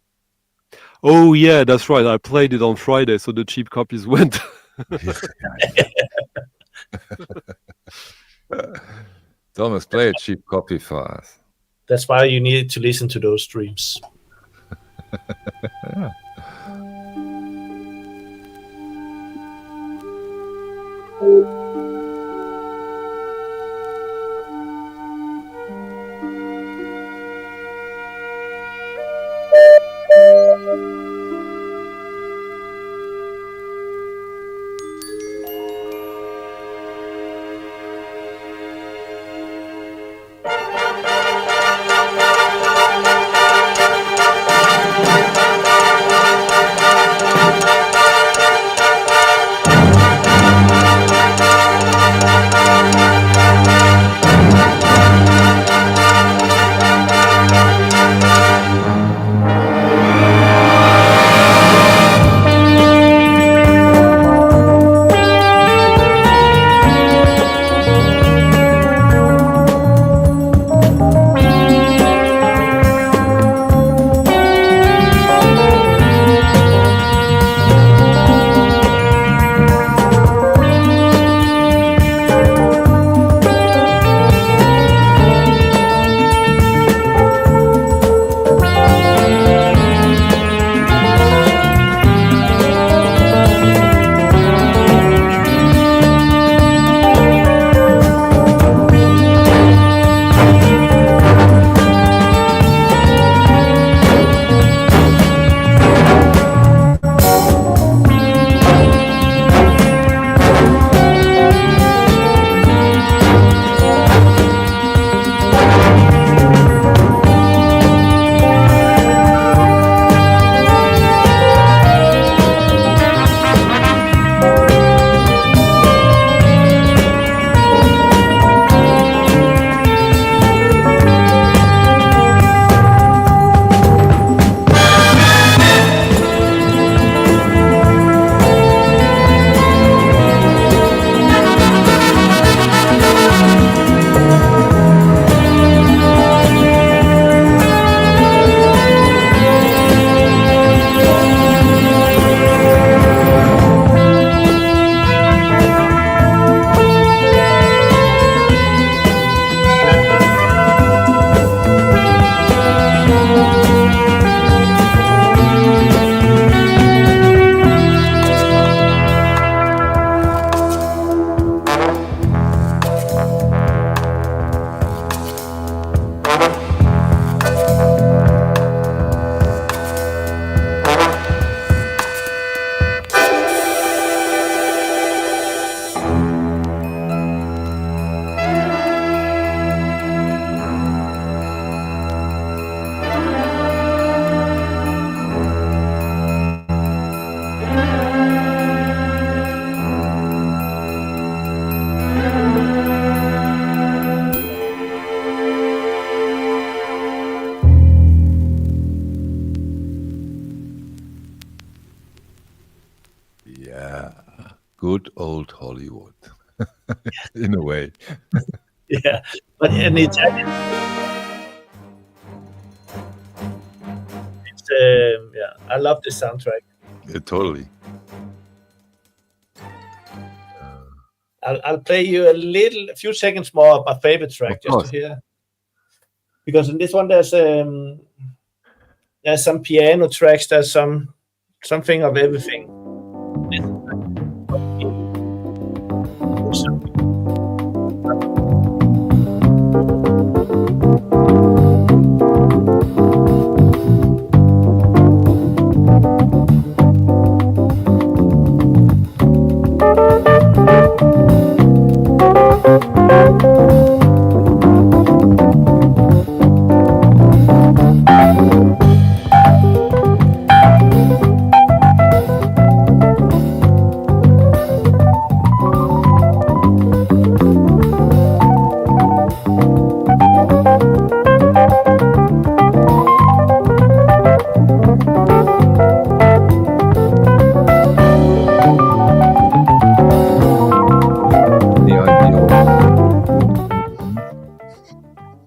C: Oh, yeah, that's right. I played it on Friday, so the cheap copies went.
A: Thomas, play a cheap copy for us.
B: That's why you need to listen to those streams.
A: Yeah. Hollywood, in a way.
B: Yeah, but in Italian, it's I love the soundtrack.
A: Yeah, totally.
B: I'll play you a few seconds more of my favorite track
A: Of
B: just
A: course.
B: to hear, because in this one there's some piano tracks, there's something of everything.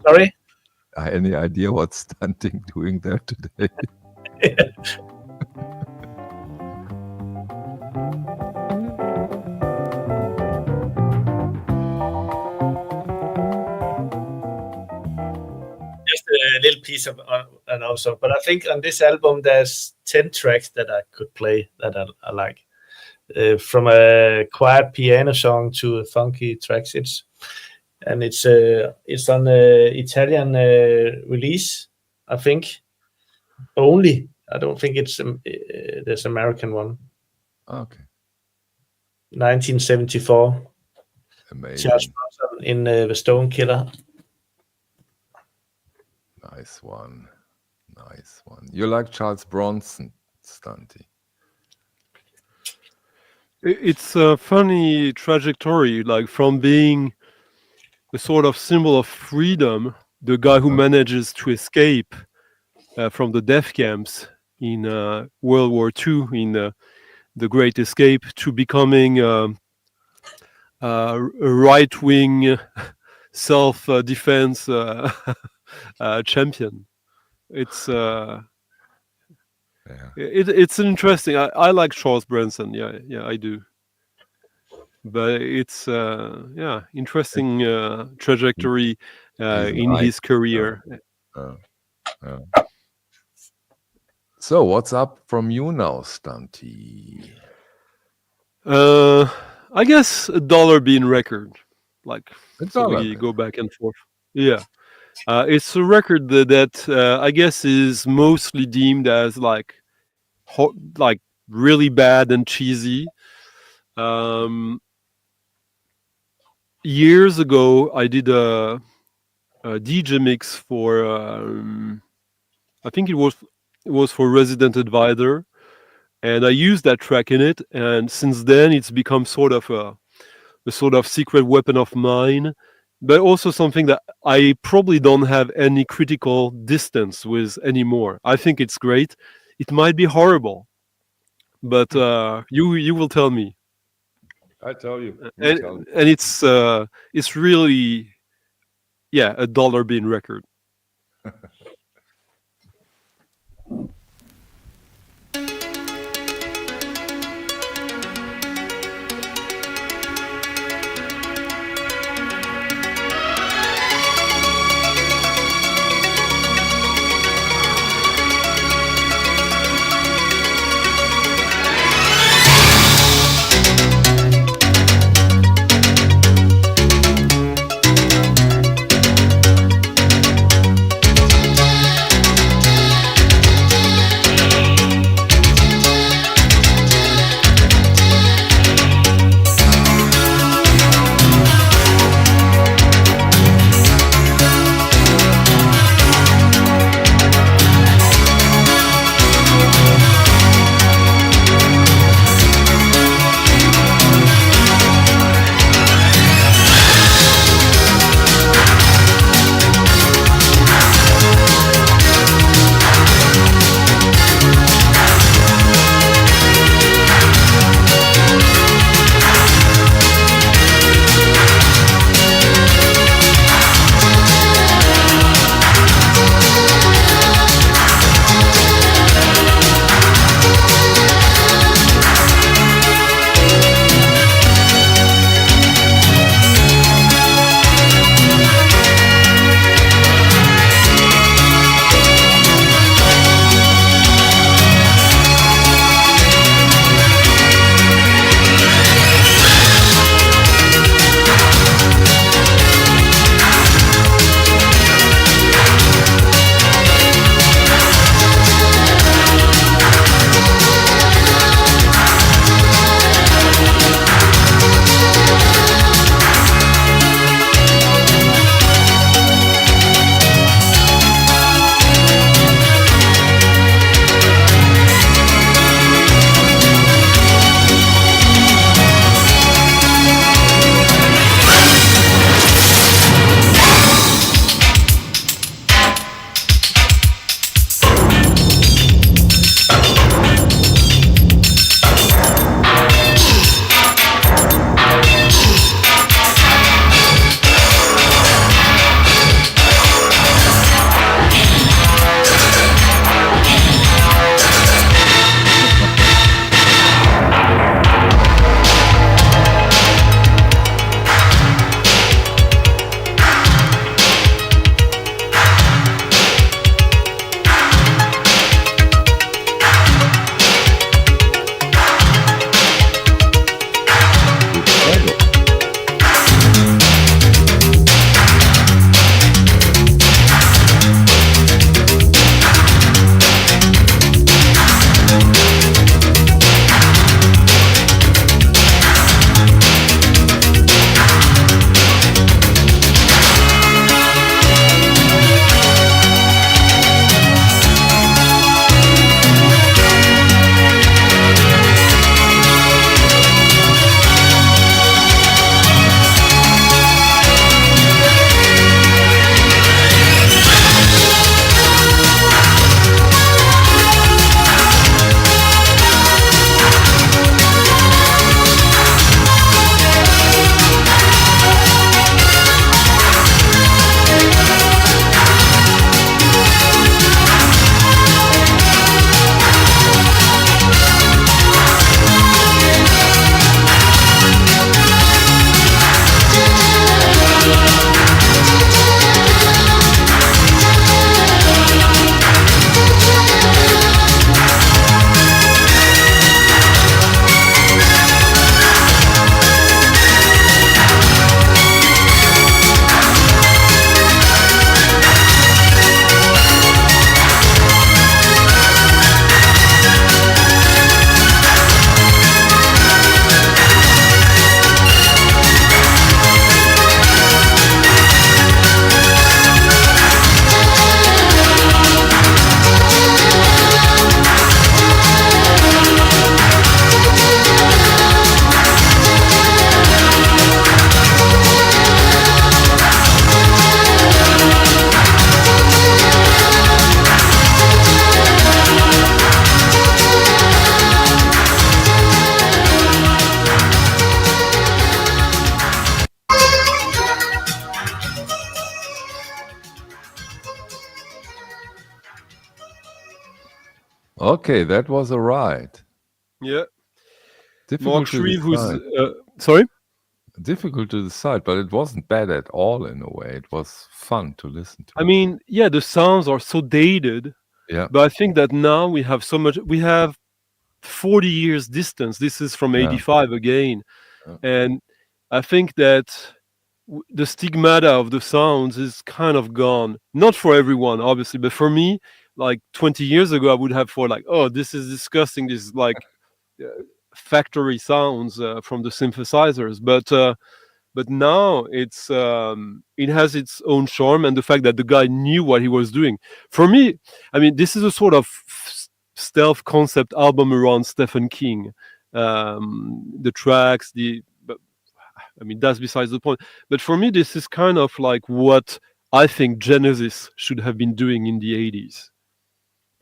B: Sorry?
A: Any idea what Stunting doing there today?
B: Just a little piece of another song, but I think on this album there's 10 tracks that I could play that I like. From a quiet piano song to funky tracks. It's on Italian release, I think. Only. I don't think it's this American one.
A: Okay.
B: 1974.
A: Amazing.
B: Charles Bronson in The Stone Killer.
A: Nice one. Nice one. You like Charles Bronson, Stunty?
C: It's a funny trajectory, like from being a sort of symbol of freedom, the guy who manages to escape from the death camps in World War II, in The Great Escape, to becoming a right-wing self-defense champion. It's it's interesting. I like Charles Bronson. Yeah, I do. But it's interesting trajectory in his career.
A: So what's up from you now, Stunty?
C: I guess a dollar bean record. Like
A: so
C: we go back and forth. Yeah. It's a record that I guess is mostly deemed as like really bad and cheesy. Years ago, I did a DJ mix for I think it was for Resident Advisor, and I used that track in it. And since then, it's become sort of a sort of secret weapon of mine. But also something that I probably don't have any critical distance with anymore. I think it's great. It might be horrible, but you will tell me.
A: I tell you.
C: And it's really, a dollar bean record.
A: Okay, that was a ride.
C: Yeah.
A: Difficult
C: Mark
A: to
C: Shreve, who's
A: decide.
C: sorry.
A: Difficult to decide, but it wasn't bad at all in a way. It was fun to listen to.
C: I mean, yeah, the sounds are so dated,
A: Yeah,
C: but I think that now we have so much. We have 40 years distance. This is from
A: Yeah.
C: 85 again,
A: Yeah.
C: and I think that the stigmata of the sounds is kind of gone. Not for everyone, obviously, but for me, like 20 years ago, I would have thought like, oh, this is disgusting. This is like factory sounds from the synthesizers, but now it's it has its own charm, and the fact that the guy knew what he was doing. For me, I mean, this is a sort of stealth concept album around Stephen King. The tracks, but I mean, that's besides the point. But for me, this is kind of like what I think Genesis should have been doing in the 80s.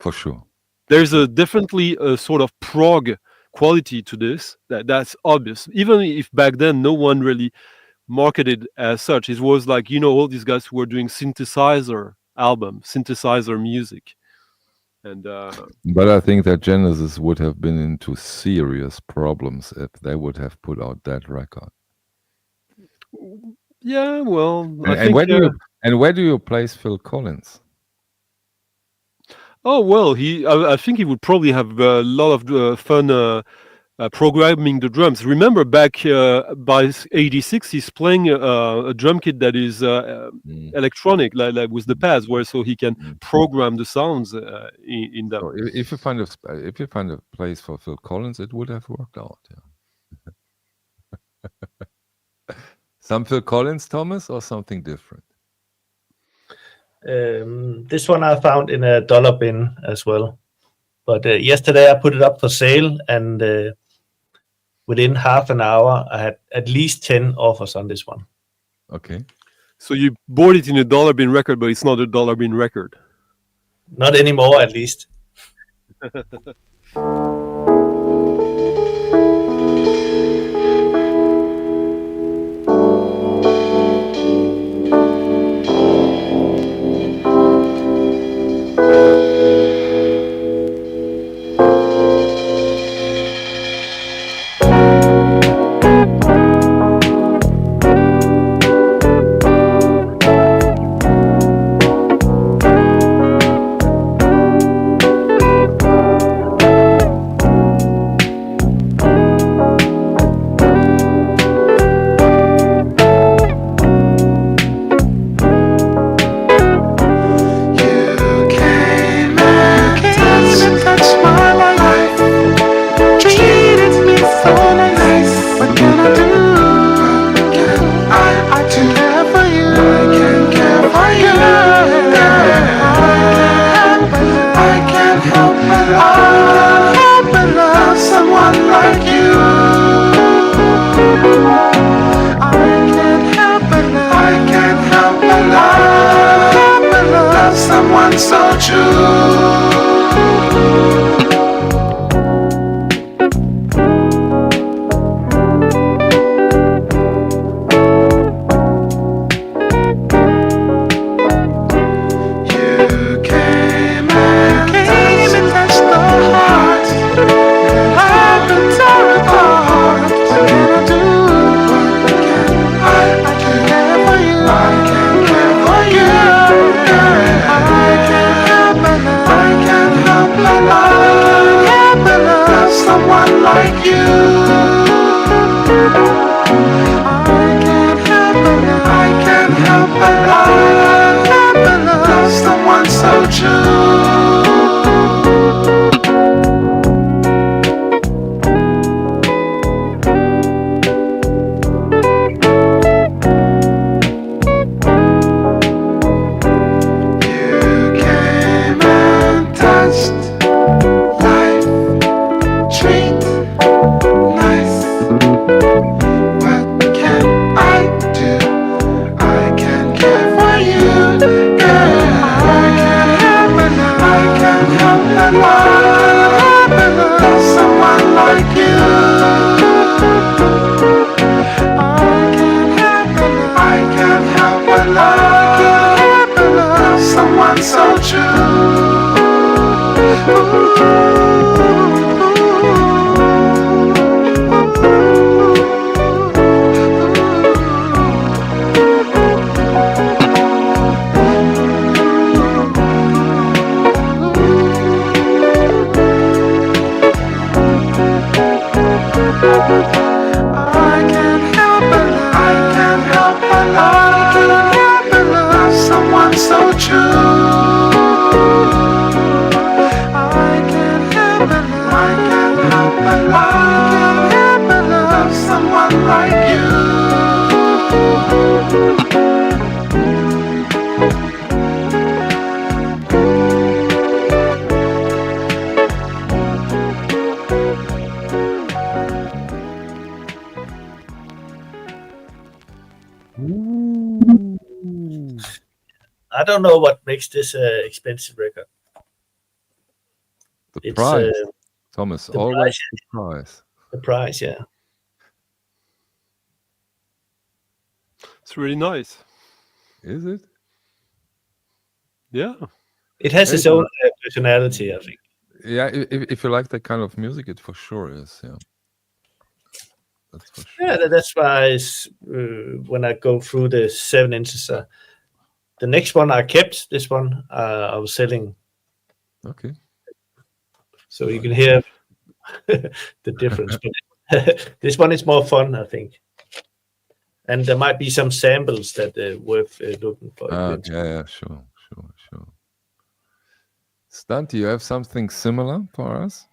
A: for sure.
C: There's definitely a sort of prog quality to this that's obvious, even if back then no one really marketed as such. It was like, all these guys who were doing synthesizer music, and
A: But I think that Genesis would have been into serious problems if they would have put out that record.
C: yeah, well, I
A: And
C: think
A: where do you place Phil Collins?
C: oh well, I think he would probably have a lot of fun programming the drums. Remember back by 86, he's playing a drum kit that is electronic, like with the pads, where so he can program the sounds in them.
A: So if you find a place for Phil Collins, it would have worked out. Yeah. Some Phil Collins, Thomas, or something different?
B: This one I found in a dollar bin as well. But yesterday I put it up for sale, and within half an hour I had at least 10 offers on this one.
A: Okay.
C: So you bought it in a dollar bin record, but it's not a dollar bin record.
B: Not anymore, at least.
G: I can't help but love. I can't help but love. I can't help but love someone so true. I can't help but love. I can't help but love. I can't help but love someone like you.
B: I don't know what makes this expensive record.
A: The
B: It's,
A: price, Thomas,
B: the
A: always
B: price.
A: the price.
B: The price, yeah.
C: It's really nice.
A: Is it?
C: Yeah.
B: It has its
A: Yeah.
B: own personality, I think.
A: Yeah, if you like that kind of music, it for sure is. Yeah, that's for sure.
B: Yeah, that's why when I go through the 7 inches, the next one I kept. This one I was selling,
A: Okay.
B: so you can hear the difference. But this one is more fun, I think. And there might be some samples that are worth looking for.
A: Yeah, sure. Stunty, you have something similar for us?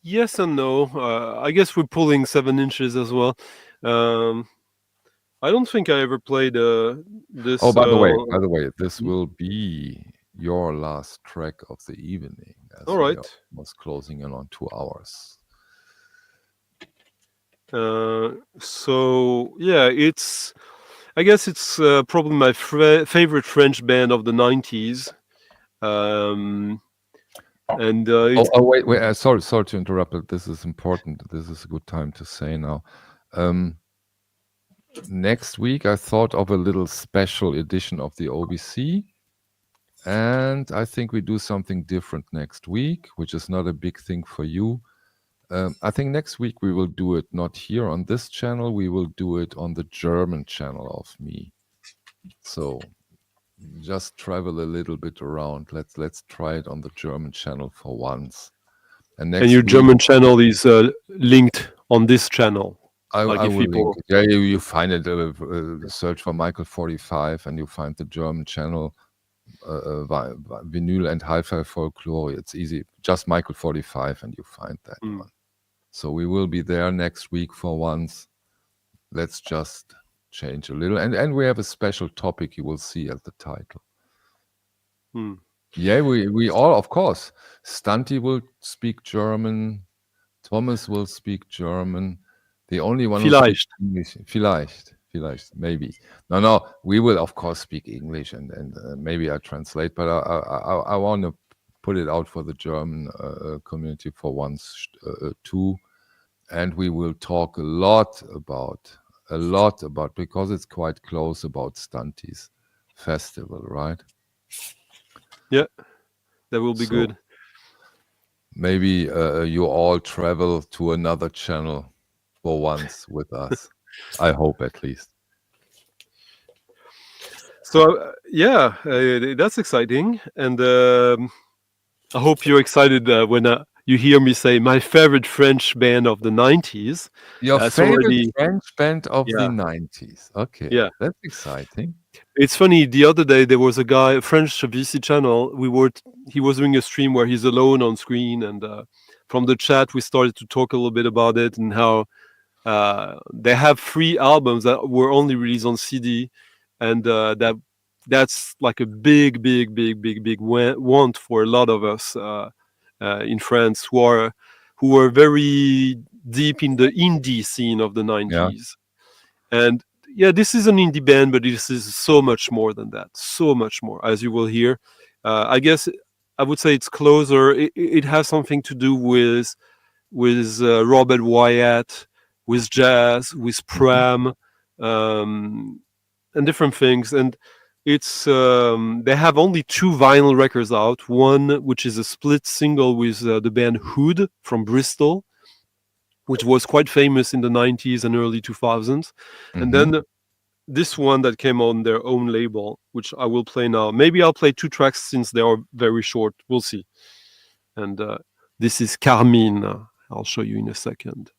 C: Yes and no. I guess we're pulling 7 inches as well. I don't think I ever played this.
A: Oh, by the way, this will be your last track of the evening. As
C: all right.
A: We are closing in on 2 hours.
C: So yeah, I guess it's probably my favorite French band of the 90s. And
A: wait, sorry to interrupt, but this is important. This is a good time to say now. Next week, I thought of a little special edition of the OBC, and I think we do something different next week, which is not a big thing for you. I think next week we will do it not here on this channel. We will do it on the German channel of me. So just travel a little bit around. Let's try it on the German channel for once. And
C: your German channel is linked on this channel.
A: I will link it. Yeah, you find it. Search for Michael 45, and you find the German channel, Vinyl and Hi-Fi Folklore. It's easy. Just Michael 45, and you find that one. So we will be there next week for once. Let's just change a little, and we have a special topic you will see at the title. Yeah, we all, of course. Stunty will speak German. Thomas will speak German. The only one
C: Vielleicht.
A: who speaks English. Vielleicht, maybe. No, we will of course speak English, and maybe I translate, but I want to put it out for the German community for once too, and we will talk a lot about, because it's quite close, about Stunty's festival, right?
C: Yeah, that will be good.
A: Maybe you all travel to another channel for once with us. I hope, at least.
C: So yeah, that's exciting, and I hope you're excited when you hear me say my favorite French band of the 90s.
A: Your favorite French band of the 90s. Okay,
C: yeah,
A: that's exciting.
C: It's funny. The other day there was a guy, a French VC channel. He was doing a stream where he's alone on screen, and from the chat we started to talk a little bit about it and how they have 3 albums that were only released on CD, and that's like a big want for a lot of us in France who are very deep in the indie scene of the 90s. And yeah, this is an indie band, but this is so much more than that. So much more, as you will hear. I guess I would say it's closer. It has something to do with Robert Wyatt, with jazz, with Pram, and different things. And It's they have only 2 vinyl records out. One which is a split single with the band Hood from Bristol, which was quite famous in the 90s and early 2000s, and then this one that came on their own label, which I will play now. Maybe I'll play 2 tracks since they are very short. We'll see. And this is Carmine. I'll show you in a second.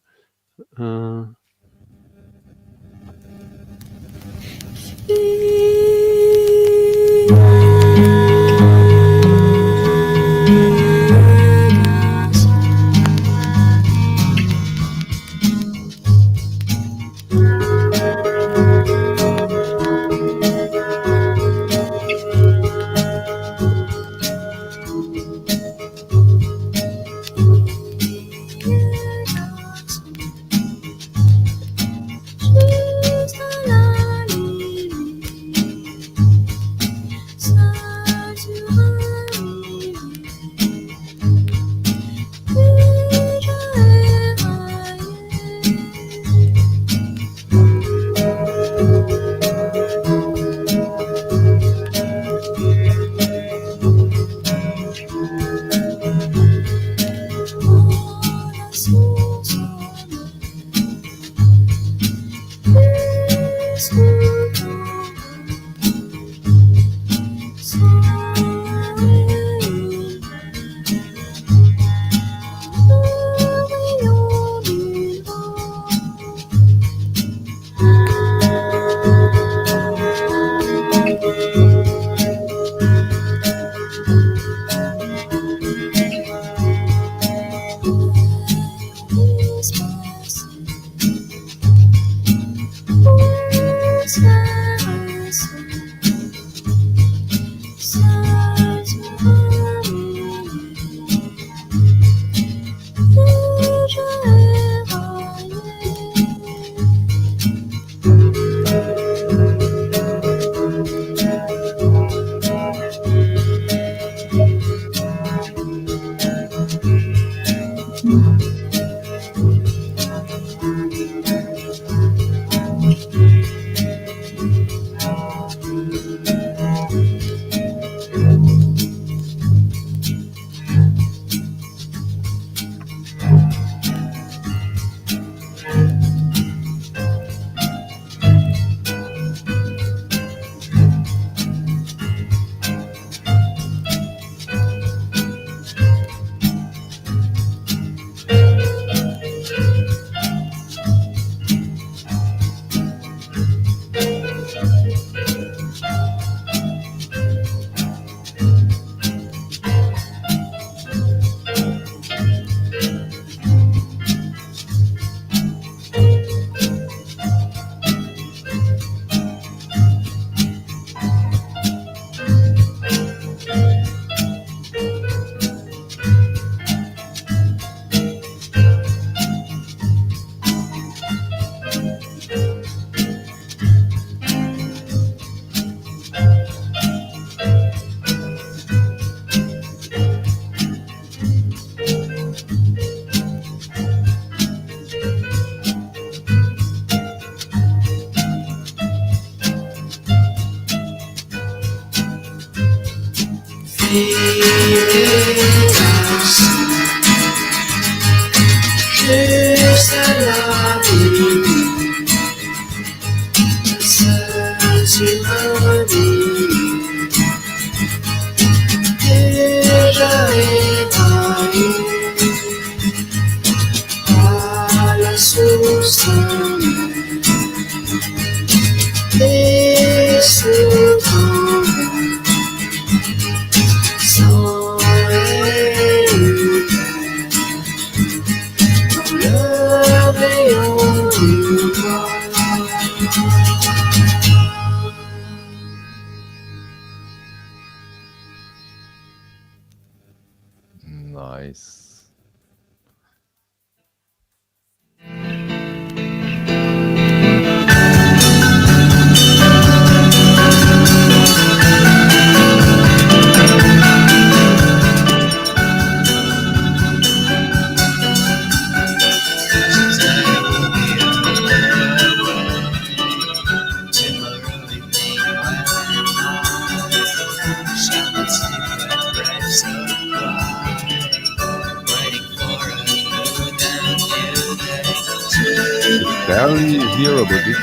A: Nice.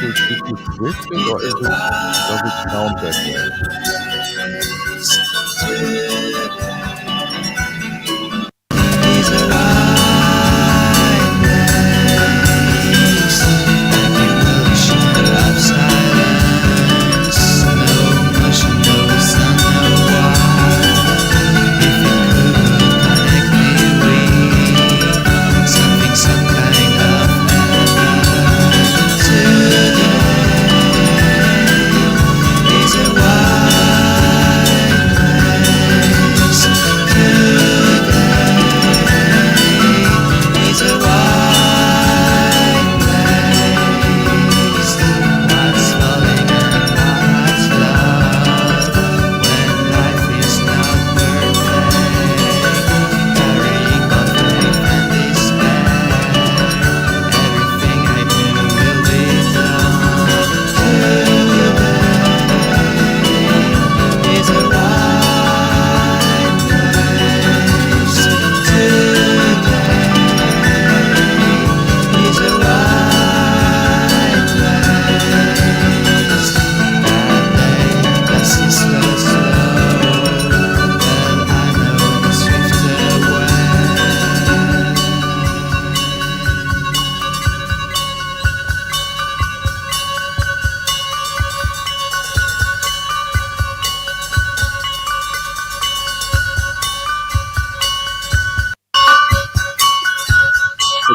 A: did you switch it, or does it sound that way?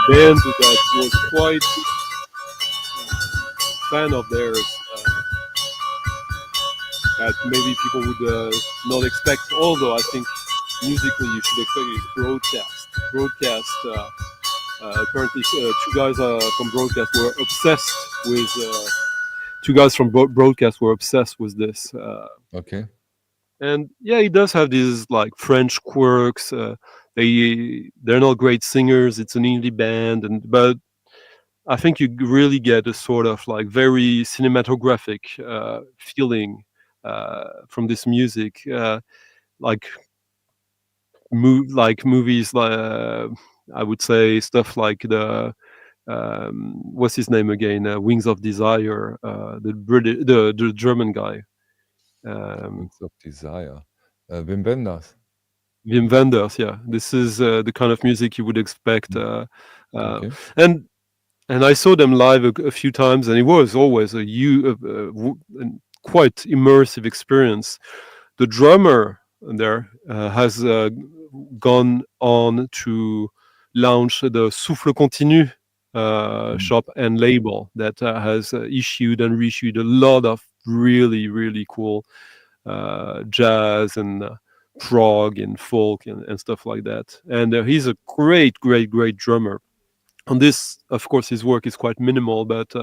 C: Band that was quite fan of theirs that maybe people would not expect, although I think musically you should expect it. Broadcast apparently two guys from Broadcast were obsessed with this
A: Okay.
C: and yeah, he does have these like French quirks. They're not great singers. It's an indie band, but I think you really get a sort of like very cinematographic feeling from this music, like movies. I would say stuff like the what's his name again? Wings of Desire. The German guy.
A: Wings of Desire. Wim Wenders.
C: Wim Wenders, yeah. This is the kind of music you would expect.
A: Okay.
C: And I saw them live a few times, and it was always a quite immersive experience. The drummer there has gone on to launch the Souffle Continu shop and label that has issued and reissued a lot of really, really cool jazz and prog and folk and stuff like that. And he's a great drummer. On this, of course, his work is quite minimal, but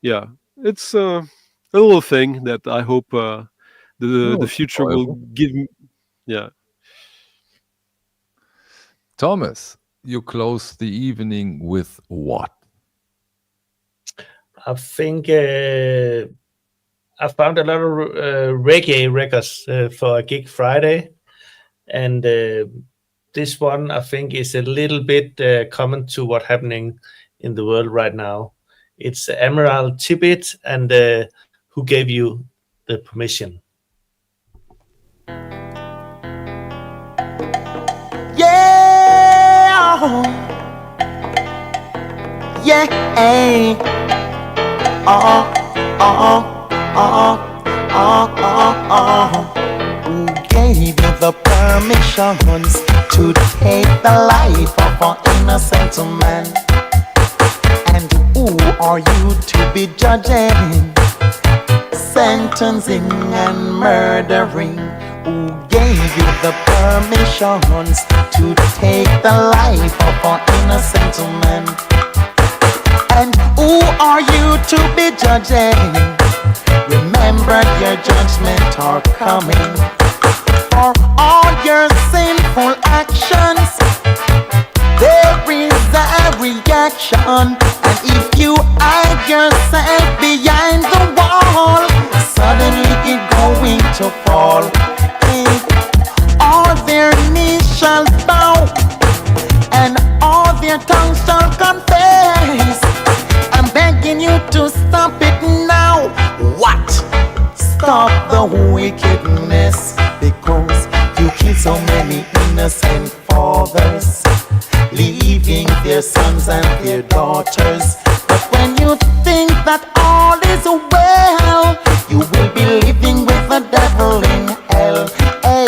C: yeah, it's a little thing that I hope the future will give me. Yeah.
A: Thomas, you close the evening with what?
B: I think I found a lot of reggae records for a gig Friday, and this one I think is a little bit common to what's happening in the world right now. It's Admiral Tibbet and Who Gave You the Permission.
G: Who gave you the permissions to take the life of an innocent man? And who are you to be judging, sentencing and murdering? Who gave you the permissions to take the life of an innocent man? And who are you to be judging? Remember your judgment are coming. For all your sinful actions, there is a reaction. And if you hide yourself behind the wall, suddenly it's going to fall. All their knees shall bow, and all their tongues shall confess. I'm begging you to stop
L: the wickedness, because you killed so many innocent fathers, leaving their sons and their daughters. But when you think that all is well, you will be living with the devil in hell. Hey,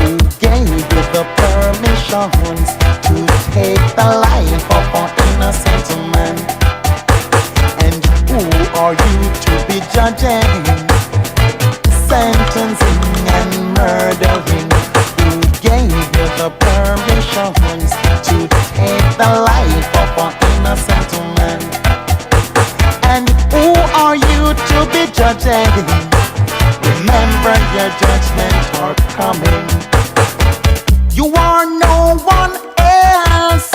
L: who gave you the permissions to take the life of an innocent man? And who are you to be judging, sentencing and murdering? Who gave you the permissions to take the life of an innocent man? And who are you to be judging? Remember your judgment are coming. You are no one else,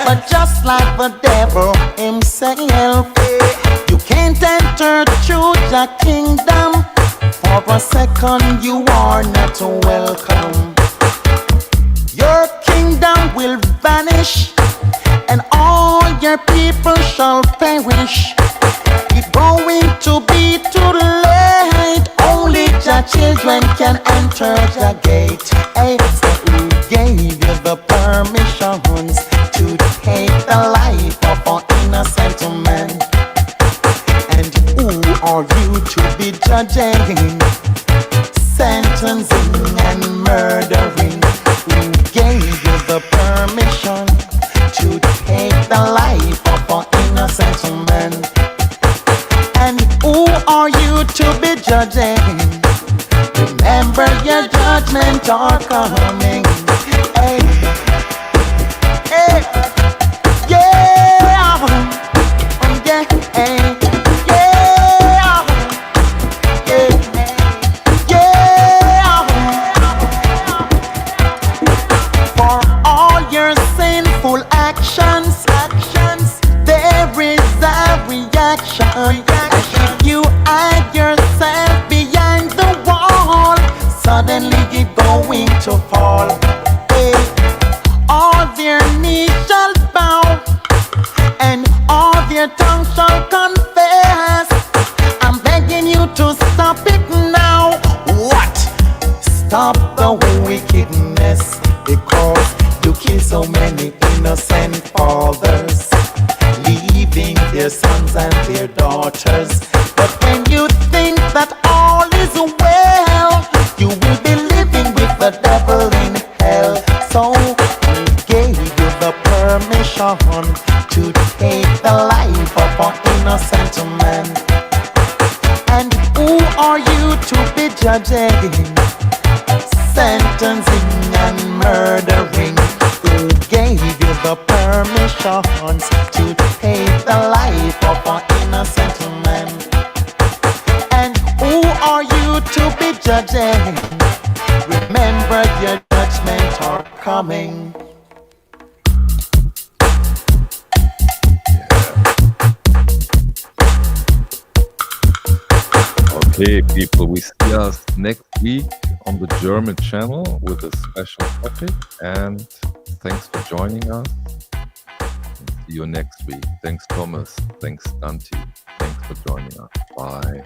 L: but just like the devil himself. You can't enter through the kingdom. For a second you are not welcome. Your kingdom will vanish, and all your people shall perish. It's going to be too late. Only the children can enter the gate. Hey, so who gave you the permissions to take the life of an innocent man? And who are you to be judging, sentencing and murdering? Who gave you the permission to take the life of an innocent man? And who are you to be judging? Remember your judgment are coming. Hey, hey, yeah, yeah, hey, yeah, yeah, yeah. For all your sinful actions, there is a reaction. If you hide yourself behind the wall, suddenly you're going to fall. Hey, all their knees shall bow, and all their tongues shall confess. I'm begging you to stop it now. What? Stop the wickedness, because you kill so many innocent fathers, leaving their sons and their daughters. But when you think that all is well, you will be living with the devil in hell. So who gave you the permission to take the life of an innocent man? And who are you to be judging, sentencing and murdering? Who gave you the permissions to take the life of an innocent man? And who are you to be judging? Remember your judgment are coming.
A: Okay, people, we see us next week on the German channel with a special topic. And thanks for joining us. See you next week. Thanks, Thomas. Thanks, Dante. Thanks for joining us. Bye.